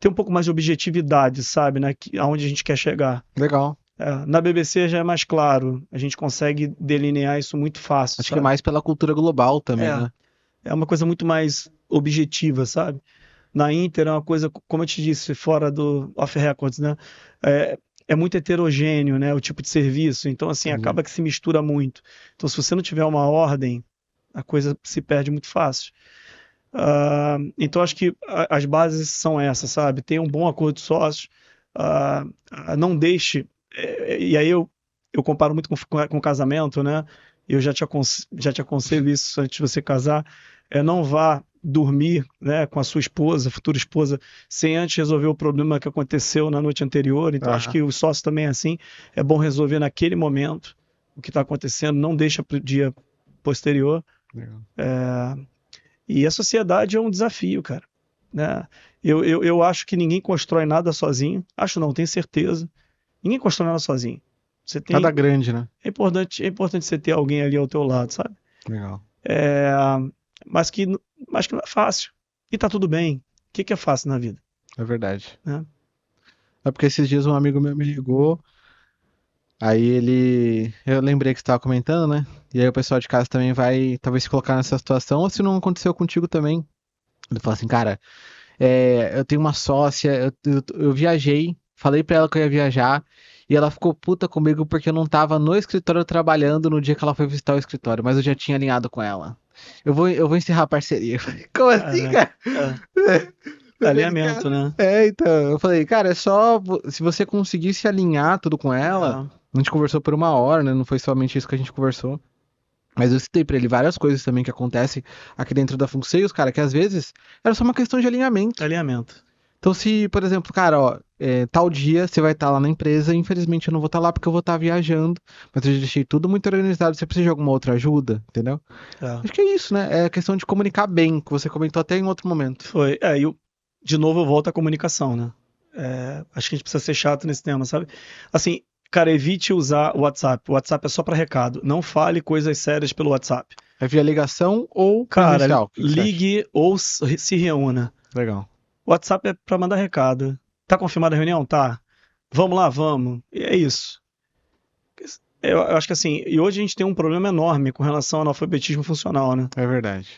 ter um pouco mais de objetividade, sabe? Né? Aonde a gente quer chegar. Legal. Na BBC já é mais claro, a gente consegue delinear isso muito fácil. Acho que é mais pela cultura global também, né? É uma coisa muito mais objetiva, sabe? Na Inter é uma coisa, como eu te disse, fora do off records, né? É muito heterogêneo, né? O tipo de serviço, então assim, acaba que se mistura muito. Então se você não tiver uma ordem, a coisa se perde muito fácil. Então acho que as bases são essas, sabe? Tenha um bom acordo de sócios, não deixe e aí eu comparo muito com casamento, né? Eu já te aconselho isso antes de você casar. Não vá dormir, né, com a sua esposa, futura esposa, sem antes resolver o problema que aconteceu na noite anterior. Então acho que o sócio também é assim. É bom resolver naquele momento o que está acontecendo, não deixa para o dia posterior. E a sociedade é um desafio, cara. Né? Eu acho que ninguém constrói nada sozinho. Acho não, tenho certeza. Ninguém constrói nada sozinho. Nada grande, né? É importante você ter alguém ali ao teu lado, sabe? Legal. Mas que não é fácil. E tá tudo bem. O que é fácil na vida? É verdade. É porque esses dias um amigo meu me ligou, aí eu lembrei que você estava comentando, né? E aí o pessoal de casa também vai talvez se colocar nessa situação, ou se não aconteceu contigo também. Ele falou assim, cara, eu tenho uma sócia, eu viajei, falei pra ela que eu ia viajar, e ela ficou puta comigo porque eu não tava no escritório trabalhando no dia que ela foi visitar o escritório, mas eu já tinha alinhado com ela. Eu vou encerrar a parceria. Como assim, cara? Alinhamento, né? Então, eu falei, cara, é só se você conseguir se alinhar tudo com ela. A gente conversou por 1 hora, né? Não foi somente isso que a gente conversou. Mas eu citei pra ele várias coisas também que acontecem aqui dentro da FunSales, cara, que às vezes era só uma questão de alinhamento. Então, se, por exemplo, cara, tal dia você vai estar lá na empresa, infelizmente eu não vou estar lá porque eu vou estar viajando, mas eu já deixei tudo muito organizado, você precisa de alguma outra ajuda, entendeu? Acho que é isso, né? É questão de comunicar bem, que você comentou até em outro momento. Foi. De novo eu volto à comunicação, né? Acho que a gente precisa ser chato nesse tema, sabe? Assim, cara, evite usar o WhatsApp. O WhatsApp é só para recado. Não fale coisas sérias pelo WhatsApp. É via ligação ou presencial? Cara, ligue ou se reúna. Legal. O WhatsApp é para mandar recado. Tá confirmada a reunião? Tá. Vamos lá, vamos. E é isso. Eu acho que assim, e hoje a gente tem um problema enorme com relação ao analfabetismo funcional, né? É verdade.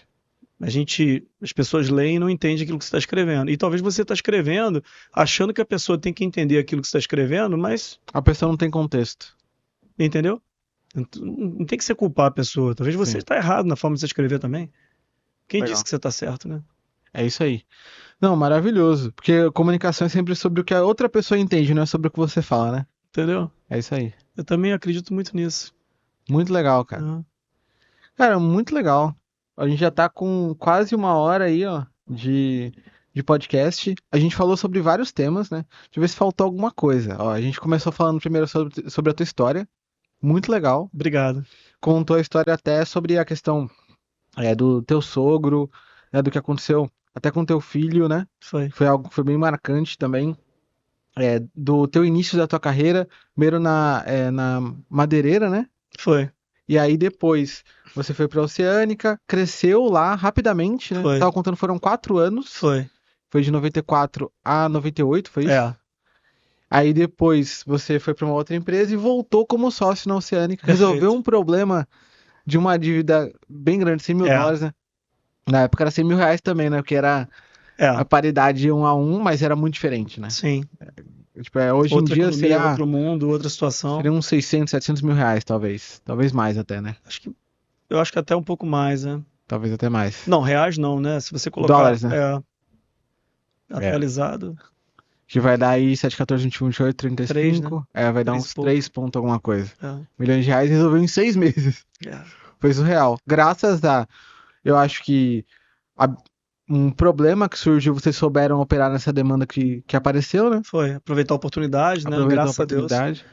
As pessoas leem e não entendem aquilo que você está escrevendo. E talvez você está escrevendo achando que a pessoa tem que entender aquilo que você está escrevendo, mas... A pessoa não tem contexto. Entendeu? Não tem que você culpar a pessoa. Talvez você está errado na forma de você escrever também. Quem disse que você está certo, né? É isso aí. Não, maravilhoso. Porque comunicação é sempre sobre o que a outra pessoa entende, não é sobre o que você fala, né? Entendeu? É isso aí. Eu também acredito muito nisso. Muito legal, cara. Cara, muito legal. A gente já tá com quase 1 hora aí, ó, de podcast. A gente falou sobre vários temas, né? Deixa eu ver se faltou alguma coisa. Ó, a gente começou falando primeiro sobre a tua história. Muito legal. Obrigado. Contou a história até sobre a questão do teu sogro, né, do que aconteceu até com teu filho, né? Foi. Foi algo que foi bem marcante também. Do teu início da tua carreira, primeiro na madeireira, né? Foi. E aí depois você foi pra Oceânica, cresceu lá rapidamente, né? Foi. Tava contando, foram 4 anos. Foi. Foi de 94 a 98, foi isso? É. Aí depois você foi pra uma outra empresa e voltou como sócio na Oceânica. Perfeito. Resolveu um problema de uma dívida bem grande, 100 mil É. dólares, né? Na época era 100 mil reais também, né? Porque era a É. paridade 1 a 1, mas era muito diferente, né? Sim. Tipo, hoje em Outra dia economia, outro mundo, outra situação. seria uns 600, 700 mil reais, talvez. Talvez mais até, né? Eu acho que até um pouco mais, né? Talvez até mais. Não, reais não, né? Se você colocar Dólares, né? atualizado, Que vai dar aí 7, 14, 21, 28, 3, né? 35. Vai dar 3 uns e pouco. 3 ponto alguma coisa. É. Milhões de reais resolveu em 6 meses. É. Foi surreal. Graças a, eu acho que um problema que surgiu, vocês souberam operar nessa demanda que apareceu, né? Foi. Aproveitar a oportunidade, né? Aproveitou a Graças a Deus. oportunidade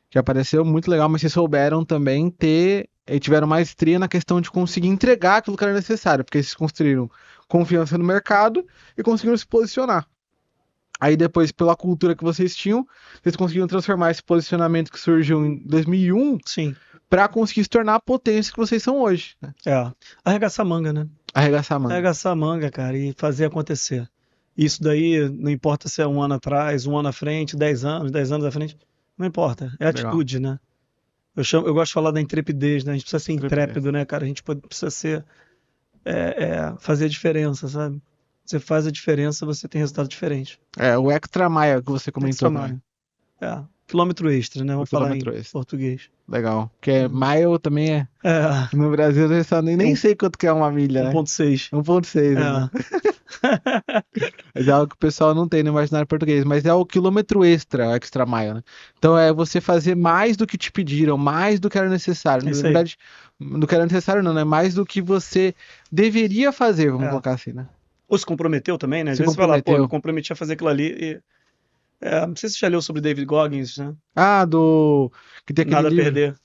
que apareceu, muito legal, mas vocês souberam também tiveram maestria na questão de conseguir entregar aquilo que era necessário, porque vocês construíram confiança no mercado e conseguiram se posicionar. Aí depois, pela cultura que vocês tinham, vocês conseguiram transformar esse posicionamento que surgiu em 2001 Sim. para conseguir se tornar a potência que vocês são hoje, né? Arregaçar a manga, né? Arregaçar a manga. Arregaçar a manga, cara, e fazer acontecer. Isso daí, não importa se é um ano atrás, um ano à frente, 10 anos à frente, não importa. É Legal. atitude, né? Eu gosto de falar da intrepidez, né? A gente precisa ser intrépido, né, cara? A gente precisa ser, fazer a diferença, sabe? Você faz a diferença, você tem resultado diferente. O extra mile que você comentou, Extra né? mile. Quilômetro extra, né? Vamos falar em português. Legal. Porque mile também É. No Brasil eu só nem sei quanto que é uma milha, né? 1,6. 1,6, né? Mas é algo que o pessoal não tem no imaginário português. Mas é o quilômetro extra, o extra mile, né? Então é você fazer mais do que te pediram, mais do que era necessário. Na verdade, do que era necessário não, né? Mais do que você deveria fazer, vamos colocar assim, né? Ou se comprometeu também, né? Às vezes você fala, pô, eu me comprometi a fazer aquilo ali não sei se você já leu sobre David Goggins, né? Que tem aquele Nada livro. a perder.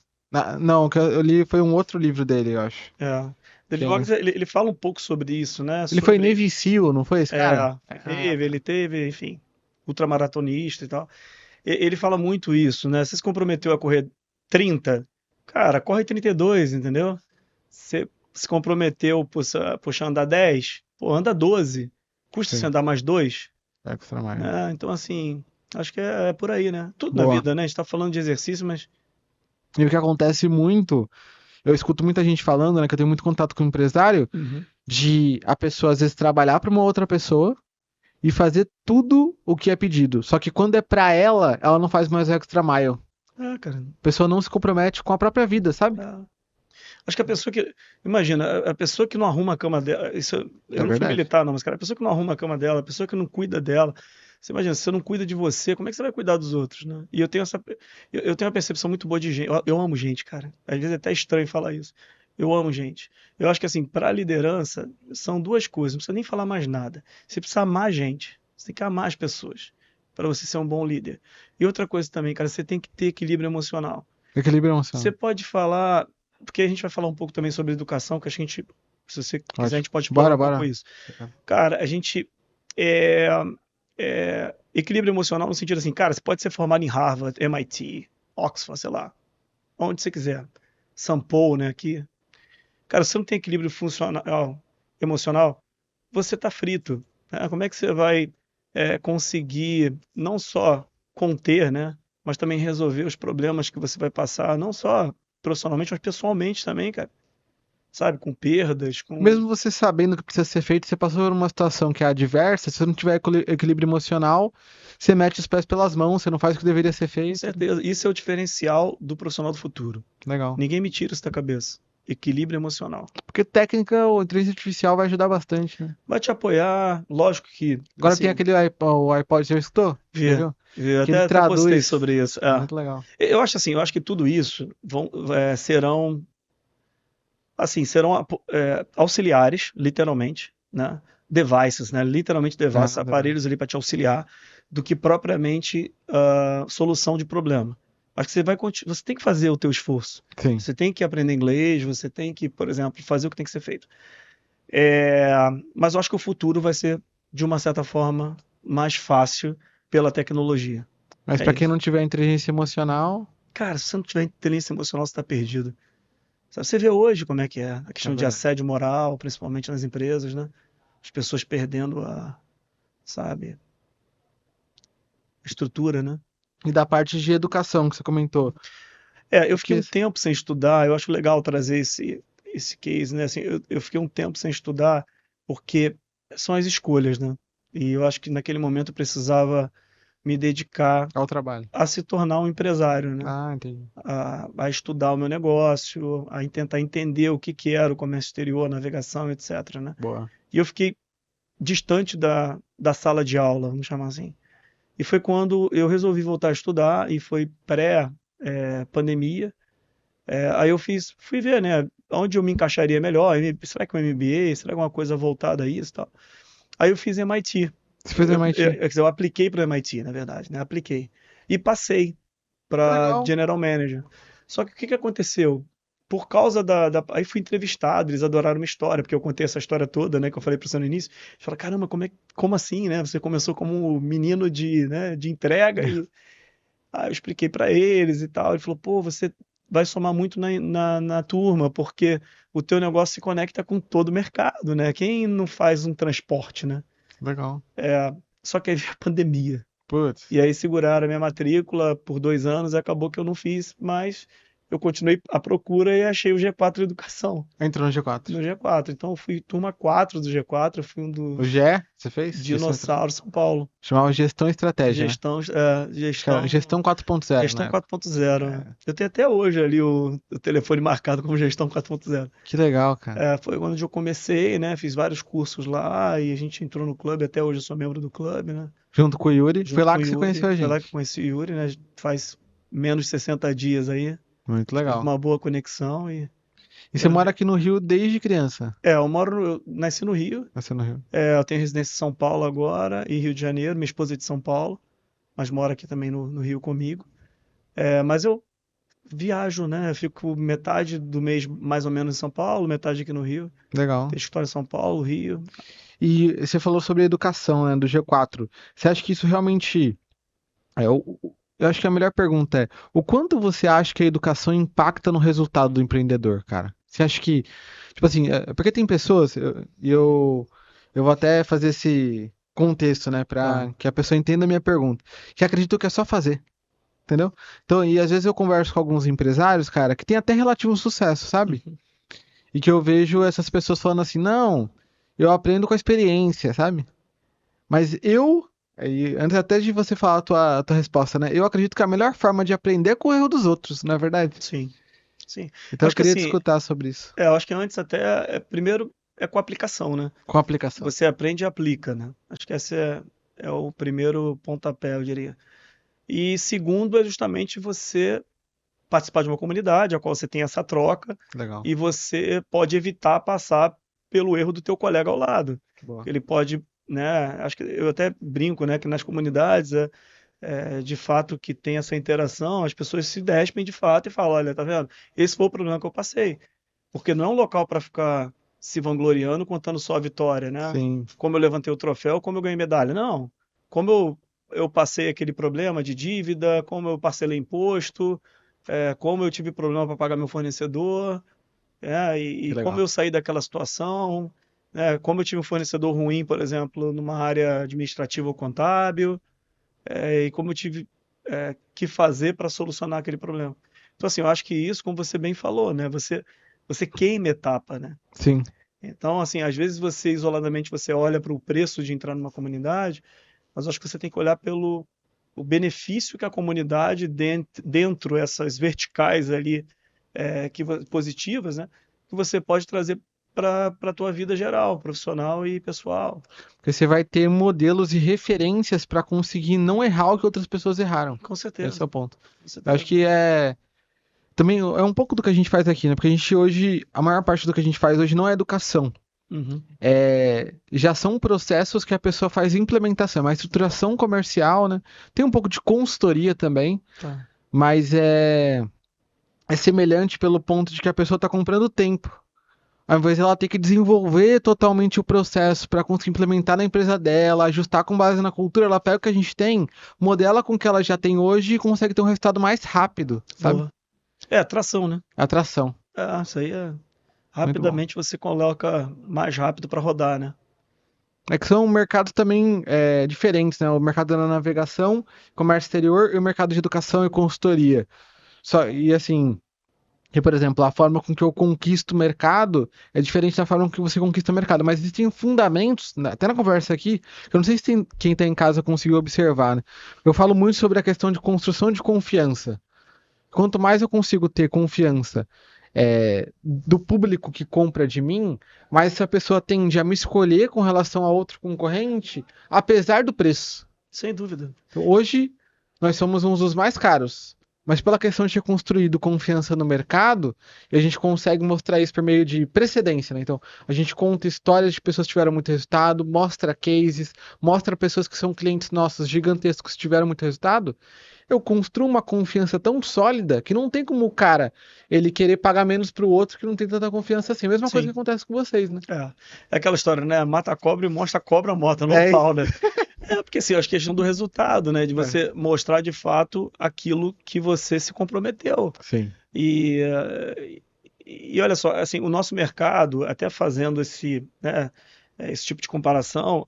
Não, que eu li foi um outro livro dele, eu acho. David Goggins, ele fala um pouco sobre isso, né? Ele foi Navy SEAL, não foi esse cara? Ele teve, enfim, ultramaratonista e tal. Ele fala muito isso, né? Você se comprometeu a correr 30, cara, corre 32, entendeu? Você se comprometeu, puxa, andar 10, pô, anda 12. Custa você andar mais 2? Extra mile. Então, assim, acho que é por aí, né? Tudo na vida, né? A gente tá falando de exercício, mas... E o que acontece muito, eu escuto muita gente falando, né, que eu tenho muito contato com empresário, de a pessoa às vezes trabalhar para uma outra pessoa e fazer tudo o que é pedido. Só que quando é para ela não faz mais o extra mile. Cara. A pessoa não se compromete com a própria vida, sabe? Acho que a pessoa que... Imagina, a pessoa que não arruma a cama dela... Eu não fui militar, não, mas, cara, a pessoa que não arruma a cama dela, a pessoa que não cuida dela... Você imagina, se você não cuida de você, como é que você vai cuidar dos outros, né? E eu tenho uma percepção muito boa de gente. Eu amo gente, cara. Às vezes é até estranho falar isso. Eu amo gente. Eu acho que, assim, para liderança, são duas coisas. Não precisa nem falar mais nada. Você precisa amar a gente. Você tem que amar as pessoas para você ser um bom líder. E outra coisa também, cara, você tem que ter equilíbrio emocional. Equilíbrio emocional. Você pode falar... Porque a gente vai falar um pouco também sobre educação, que acho que a gente, se você quiser, a gente pode explorar um pouco isso. Cara, a gente equilíbrio emocional no sentido assim, cara, você pode ser formado em Harvard, MIT, Oxford, sei lá, onde você quiser, São Paulo, né, aqui. Cara, se você não tem equilíbrio emocional, você tá frito. Né? Como é que você vai conseguir não só conter, né, mas também resolver os problemas que você vai passar, não só profissionalmente, mas pessoalmente também, cara. Sabe, com perdas, com... Mesmo você sabendo o que precisa ser feito, você passou por uma situação que é adversa, se você não tiver equilíbrio emocional, você mete os pés pelas mãos, você não faz o que deveria ser feito. Com certeza. Isso é o diferencial do profissional do futuro. Legal. Ninguém me tira isso da cabeça. Equilíbrio emocional. Porque técnica, ou inteligência artificial vai ajudar bastante, né? Vai te apoiar, lógico que... Agora assim, tem aquele o iPod, você escutou? Vi. Até postei sobre isso. Muito legal. Eu acho assim, que tudo isso serão auxiliares, literalmente, né? Devices, né? Literalmente devices, aparelhos ali para te auxiliar, do que propriamente solução de problema. Acho que você tem que fazer o teu esforço. Sim. Você tem que aprender inglês, você tem que, por exemplo, fazer o que tem que ser feito. Mas eu acho que o futuro vai ser, de uma certa forma, mais fácil pela tecnologia. Mas pra quem não tiver inteligência emocional, Cara, se você não tiver inteligência emocional, você tá perdido. Sabe, você vê hoje como é que é a questão de verdade. assédio moral, principalmente nas empresas, né? As pessoas perdendo sabe, a estrutura, né? E da parte de educação que você comentou. Eu fiquei um tempo sem estudar, eu acho legal trazer esse case, né? Assim, eu fiquei um tempo sem estudar porque são as escolhas, né? E eu acho que naquele momento eu precisava me dedicar Ao trabalho. a se tornar um empresário, né? Ah, entendi. A estudar o meu negócio, a tentar entender o que era o comércio exterior, navegação, etc, né? Boa. E eu fiquei distante da sala de aula, vamos chamar assim. E foi quando eu resolvi voltar a estudar, e foi pré-pandemia. Aí eu fui ver, né, onde eu me encaixaria melhor. Será que um MBA? Será que alguma coisa voltada a isso e tal? Aí eu fiz MIT. Você fez MIT? Quer dizer, eu apliquei para o MIT, na verdade, né? Apliquei. E passei para Legal. General Manager. Só que o que aconteceu? Por causa Aí fui entrevistado, eles adoraram uma história, porque eu contei essa história toda, né, que eu falei para você no início. Eles falaram, caramba, como assim, né? Você começou como menino de entrega e... Aí eu expliquei para eles e tal. Ele falou, pô, você vai somar muito na turma, porque o teu negócio se conecta com todo o mercado, né? Quem não faz um transporte, né? Legal. Só que aí veio a pandemia. Putz. E aí seguraram a minha matrícula por 2 anos e acabou que eu não fiz, mas eu continuei à procura e achei o G4 Educação. Entrou no G4. No G4. Então eu fui turma 4 do G4, eu fui um O dos GE, você fez? dinossauros São Paulo. Chamava Gestão e Estratégia, né? Gestão 4.0, Gestão né? 4.0. Eu tenho até hoje ali o telefone marcado como Gestão 4.0. Que legal, cara. Foi quando eu comecei, né? Fiz vários cursos lá e a gente entrou no clube. Até hoje eu sou membro do clube, né? Junto com o Yuri. Foi Junto lá com o que você Yuri. conheceu a Foi lá que gente. eu conheci o Yuri, né? Faz menos de 60 dias aí. Muito Tive legal. uma boa conexão e... E você mora aqui no Rio desde criança? Eu nasci no Rio. Nasceu no Rio. Eu tenho residência em São Paulo agora e Rio de Janeiro. Minha esposa é de São Paulo, mas mora aqui também no Rio comigo. Mas eu viajo, né? Eu fico metade do mês mais ou menos em São Paulo, metade aqui no Rio. Legal. Tem escritório em São Paulo, Rio. E você falou sobre a educação, né, do G4. Você acha que isso realmente... eu acho que a melhor pergunta é: o quanto você acha que a educação impacta no resultado do empreendedor, cara? Você acha que... Tipo assim, porque tem pessoas... Eu vou até fazer esse contexto, né, pra que a pessoa entenda a minha pergunta. Que acreditam que é só fazer. Entendeu? Então, e às vezes eu converso com alguns empresários, cara, que tem até relativo sucesso, sabe? E que eu vejo essas pessoas falando assim, não, eu aprendo com a experiência, sabe? Mas antes até de você falar a tua resposta, né? Eu acredito que a melhor forma de aprender é com o erro dos outros, não é verdade? Sim, sim. Então eu Acho que queria assim, discutir sobre isso. eu acho que antes até, primeiro é com a aplicação, né? Com a aplicação. Você aprende e aplica, né? Acho que esse é o primeiro pontapé, eu diria. E segundo é justamente você participar de uma comunidade, a qual você tem essa troca, Legal. e você pode evitar passar pelo erro do teu colega ao lado. Boa. Ele pode, né? Acho que eu até brinco, né? Que nas comunidades, de fato, que tem essa interação, as pessoas se despem de fato e falam, olha, tá vendo? Esse foi o problema que eu passei. Porque não é um local para ficar se vangloriando, contando só a vitória, né? Sim. Como eu levantei o troféu, como eu ganhei medalha. Não. Como eu passei aquele problema de dívida, como eu parcelei imposto, como eu tive problema para pagar meu fornecedor, e como eu saí daquela situação, como eu tive um fornecedor ruim, por exemplo, numa área administrativa ou contábil, e como eu tive que fazer para solucionar aquele problema. Então, assim, eu acho que isso, como você bem falou, né? Você queima etapa, né? Sim. Então, assim, às vezes você isoladamente você olha para o preço de entrar numa comunidade, mas eu acho que você tem que olhar pelo o benefício que a comunidade dentro essas verticais ali positivas, né, que você pode trazer para a tua vida geral, profissional e pessoal. Porque você vai ter modelos e referências para conseguir não errar o que outras pessoas erraram. Com certeza. Esse é o ponto. Com certeza. Eu acho que também é um pouco do que a gente faz aqui, né? Porque a gente hoje, a maior parte do que a gente faz hoje não é educação. Uhum. Já são processos que a pessoa faz implementação, uma estruturação comercial, né? Tem um pouco de consultoria também, Tá. mas é semelhante pelo ponto de que a pessoa está comprando tempo. Ao invés de ela ter que desenvolver totalmente o processo para conseguir implementar na empresa dela, ajustar com base na cultura, ela pega o que a gente tem, modela com o que ela já tem hoje e consegue ter um resultado mais rápido, sabe? Boa. É, atração, né? Atração. Isso aí é. Muito bom. Rapidamente você coloca mais rápido para rodar, né? É que são mercados também diferentes, né? O mercado da navegação, comércio exterior e o mercado de educação e consultoria. E assim, por exemplo, a forma com que eu conquisto o mercado é diferente da forma com que você conquista o mercado. Mas existem fundamentos, até na conversa aqui, que eu não sei se quem está em casa conseguiu observar, né? Eu falo muito sobre a questão de construção de confiança. Quanto mais eu consigo ter confiança do público que compra de mim, mais essa pessoa tende a me escolher com relação a outro concorrente, apesar do preço. Sem dúvida. Então, hoje, nós somos um dos mais caros, mas pela questão de ter construído confiança no mercado, a gente consegue mostrar isso por meio de precedência, né? Então, a gente conta histórias de pessoas que tiveram muito resultado, mostra cases, mostra pessoas que são clientes nossos gigantescos que tiveram muito resultado. Eu construo uma confiança tão sólida que não tem como o cara ele querer pagar menos pro outro que não tem tanta confiança assim. Mesma coisa Sim. que acontece com vocês, né? É aquela história, né? Mata a cobra e mostra a cobra morta no pau, né? Porque assim, acho que é questão do resultado, né? De você mostrar de fato aquilo que você se comprometeu. Sim. E olha só, assim, o nosso mercado, até fazendo esse tipo de comparação,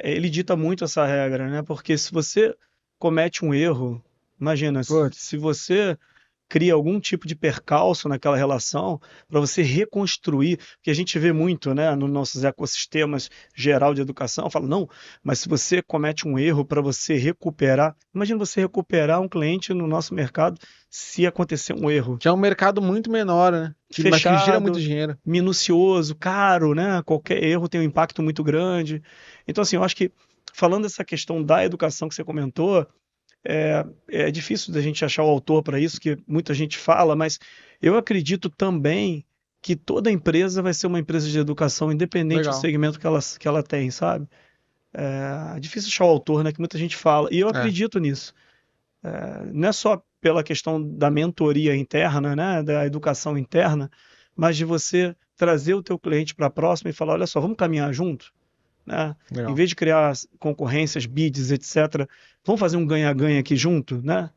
ele dita muito essa regra, né? Porque se você comete um erro, imagina, se você cria algum tipo de percalço naquela relação, para você reconstruir, porque a gente vê muito, né, nos nossos ecossistemas geral de educação, fala, não, mas se você comete um erro para você recuperar, imagina você recuperar um cliente no nosso mercado se acontecer um erro. Que é um mercado muito menor, né? Fechado, mas que gira muito dinheiro. Minucioso, caro, né? Qualquer erro tem um impacto muito grande. Então, assim, eu acho que, falando dessa questão da educação que você comentou, é difícil da gente achar o autor para isso, que muita gente fala, mas eu acredito também que toda empresa vai ser uma empresa de educação, independente do segmento que ela tem, sabe? É difícil achar o autor, né? Que muita gente fala, e eu acredito nisso. Não é só pela questão da mentoria interna, né? Da educação interna, mas de você trazer o teu cliente para a próxima e falar, olha só, vamos caminhar junto? Né? Em vez de criar concorrências, bids, etc., vamos fazer um ganha-ganha aqui junto, né?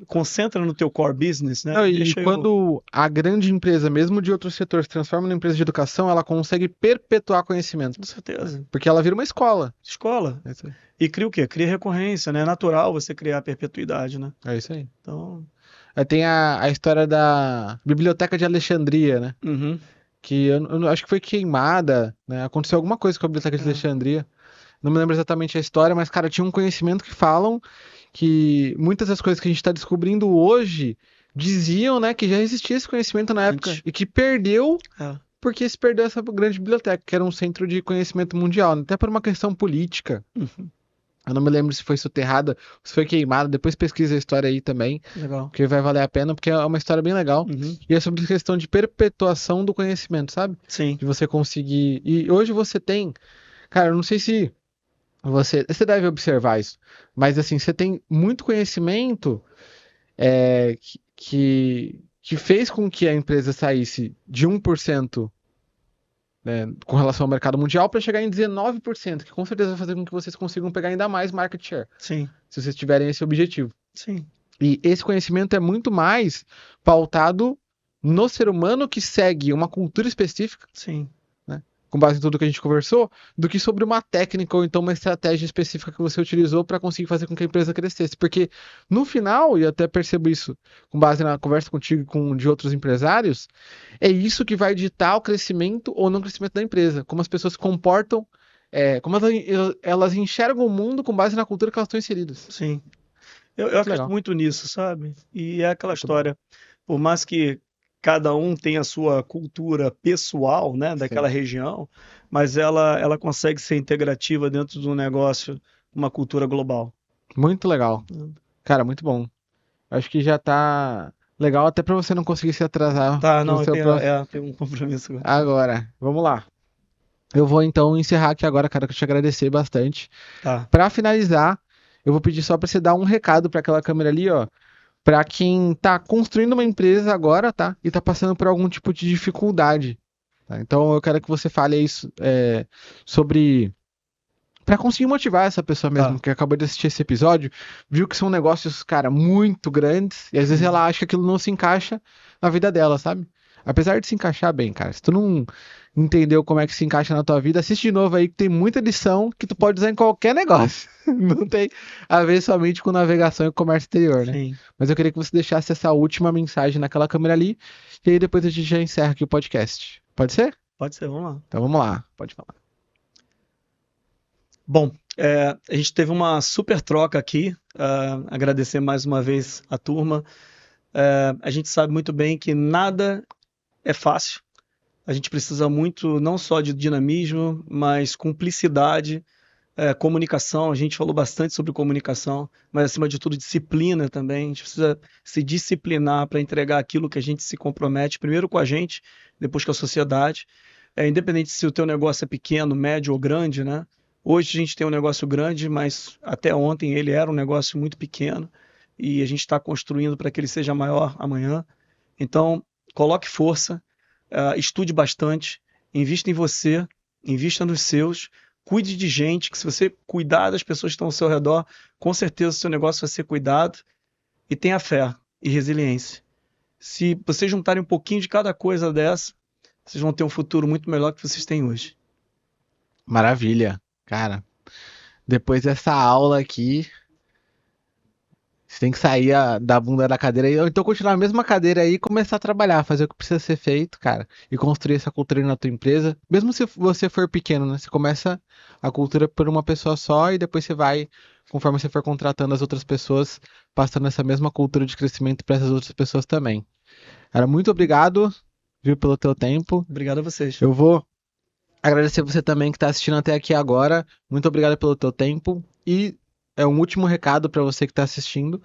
Concentra no teu core business, né? E quando a grande empresa, mesmo de outro setor, se transforma numa empresa de educação, ela consegue perpetuar conhecimento. Com certeza. Porque ela vira uma escola. Escola. E cria o quê? Cria recorrência, né? É natural você criar a perpetuidade, né? É isso aí. Então... Tem a história da Biblioteca de Alexandria, né? Uhum. Que eu acho que foi queimada, né? Aconteceu alguma coisa com a Biblioteca de Alexandria. Não me lembro exatamente a história, mas, cara, tinha um conhecimento que falam que muitas das coisas que a gente está descobrindo hoje diziam, né, que já existia esse conhecimento na época e que perdeu porque se perdeu essa grande biblioteca, que era um centro de conhecimento mundial, né? Até por uma questão política. Uhum. Eu não me lembro se foi soterrada, se foi queimada. Depois pesquisa a história aí também. Legal. Porque vai valer a pena, porque é uma história bem legal. Uhum. E é sobre a questão de perpetuação do conhecimento, sabe? Sim. De você conseguir... E hoje você tem... Cara, eu não sei se você deve observar isso, mas assim, você tem muito conhecimento que fez com que a empresa saísse de 1%, né, com relação ao mercado mundial para chegar em 19%, que com certeza vai fazer com que vocês consigam pegar ainda mais market share. Sim. Se vocês tiverem esse objetivo. Sim. E esse conhecimento é muito mais pautado no ser humano que segue uma cultura específica. Sim. Com base em tudo que a gente conversou, do que sobre uma técnica ou então uma estratégia específica que você utilizou para conseguir fazer com que a empresa crescesse. Porque no final, e eu até percebo isso com base na conversa contigo e com de outros empresários, é isso que vai ditar o crescimento ou não crescimento da empresa. Como as pessoas se comportam, como elas enxergam o mundo com base na cultura que elas estão inseridas. Sim. Eu acredito muito nisso, sabe? E é aquela história, por mais que cada um tem a sua cultura pessoal, né, daquela região, mas ela consegue ser integrativa dentro de um negócio, uma cultura global. Muito legal. Cara, muito bom. Acho que já tá legal até para você não conseguir se atrasar. Tá, não, tem um compromisso agora. Agora, vamos lá. Eu vou então encerrar aqui agora, cara, que eu te agradecer bastante. Tá. Para finalizar, eu vou pedir só para você dar um recado para aquela câmera ali, ó. para quem tá construindo uma empresa agora, tá? E tá passando por algum tipo de dificuldade. Tá? Então eu quero que você fale aí sobre... Pra conseguir motivar essa pessoa mesmo, que acabou de assistir esse episódio, viu que são negócios, cara, muito grandes, e às vezes ela acha que aquilo não se encaixa na vida dela, sabe? Apesar de se encaixar bem, cara. Se tu não entendeu como é que se encaixa na tua vida, assiste de novo aí, que tem muita lição que tu pode usar em qualquer negócio. Não tem a ver somente com navegação e comércio exterior, né? Sim. Mas eu queria que você deixasse essa última mensagem naquela câmera ali, e aí depois a gente já encerra aqui o podcast. Pode ser? Pode ser, vamos lá. Então vamos lá, pode falar. Bom, a gente teve uma super troca aqui. Agradecer mais uma vez a turma. A gente sabe muito bem que nada é fácil. A gente precisa muito, não só de dinamismo, mas cumplicidade, comunicação. A gente falou bastante sobre comunicação, mas acima de tudo disciplina também. A gente precisa se disciplinar para entregar aquilo que a gente se compromete, primeiro com a gente, depois com a sociedade. Independente se o teu negócio é pequeno, médio ou grande, né? Hoje a gente tem um negócio grande, mas até ontem ele era um negócio muito pequeno e a gente está construindo para que ele seja maior amanhã. Então, coloque força, estude bastante, invista em você, invista nos seus, cuide de gente, que se você cuidar das pessoas que estão ao seu redor, com certeza o seu negócio vai ser cuidado, e tenha fé e resiliência. Se vocês juntarem um pouquinho de cada coisa dessa, vocês vão ter um futuro muito melhor que vocês têm hoje. Maravilha. Cara, depois dessa aula aqui, você tem que sair da bunda da cadeira ou então continuar na mesma cadeira aí e começar a trabalhar, fazer o que precisa ser feito, cara, e construir essa cultura na tua empresa. Mesmo se você for pequeno, né? Você começa a cultura por uma pessoa só e depois você vai, conforme você for contratando as outras pessoas, passando essa mesma cultura de crescimento para essas outras pessoas também. Cara, muito obrigado, viu, pelo teu tempo. Obrigado a vocês. Eu vou agradecer você também que está assistindo até aqui agora. Muito obrigado pelo teu tempo. E um último recado para você que está assistindo.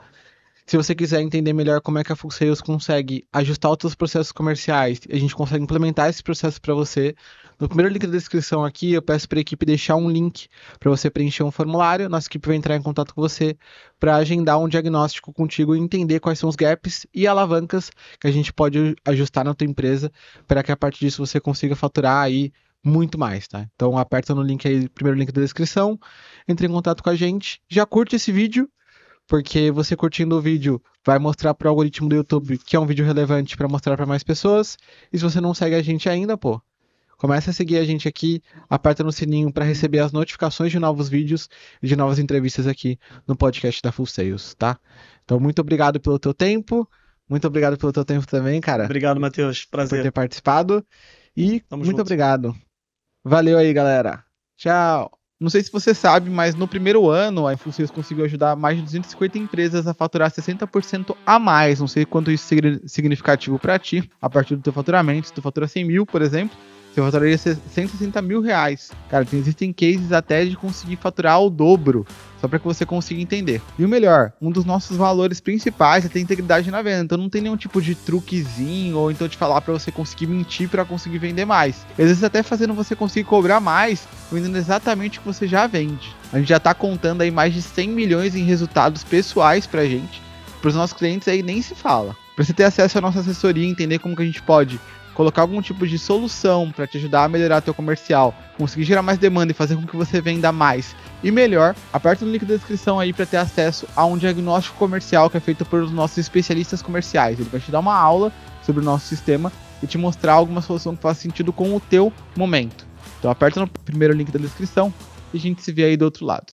Se você quiser entender melhor como é que a Full Sales consegue ajustar os seus processos comerciais, a gente consegue implementar esse processo para você. No primeiro link da descrição aqui, eu peço para a equipe deixar um link para você preencher um formulário. Nossa equipe vai entrar em contato com você para agendar um diagnóstico contigo e entender quais são os gaps e alavancas que a gente pode ajustar na tua empresa para que a partir disso você consiga faturar aí muito mais, tá? Então aperta no link aí, primeiro link da descrição, entre em contato com a gente, já curte esse vídeo, porque você curtindo o vídeo vai mostrar para o algoritmo do YouTube que é um vídeo relevante para mostrar para mais pessoas. E se você não segue a gente ainda, começa a seguir a gente aqui, aperta no sininho para receber as notificações de novos vídeos e de novas entrevistas aqui no podcast da Full Sales, tá? Então muito obrigado pelo teu tempo, muito obrigado pelo teu tempo também, cara. Obrigado, Matheus, prazer. Por ter participado e Tamo muito junto. Obrigado. Valeu aí, galera. Tchau. Não sei se você sabe, mas no primeiro ano a Infosys conseguiu ajudar mais de 250 empresas a faturar 60% a mais. Não sei quanto isso é significativo para ti, a partir do teu faturamento. Se tu fatura 100 mil, por exemplo, você faturaria 160 mil reais. Cara, existem cases até de conseguir faturar o dobro, só para que você consiga entender. E o melhor, um dos nossos valores principais é ter integridade na venda. Então não tem nenhum tipo de truquezinho ou então te falar para você conseguir mentir para conseguir vender mais. Às vezes até fazendo você conseguir cobrar mais, vendendo exatamente o que você já vende. A gente já tá contando aí mais de 100 milhões em resultados pessoais pra gente. Para os nossos clientes aí nem se fala. Para você ter acesso à nossa assessoria e entender como que a gente pode colocar algum tipo de solução para te ajudar a melhorar teu comercial, conseguir gerar mais demanda e fazer com que você venda mais e melhor, aperta no link da descrição aí para ter acesso a um diagnóstico comercial que é feito por nossos especialistas comerciais. Ele vai te dar uma aula sobre o nosso sistema e te mostrar alguma solução que faça sentido com o teu momento. Então aperta no primeiro link da descrição e a gente se vê aí do outro lado.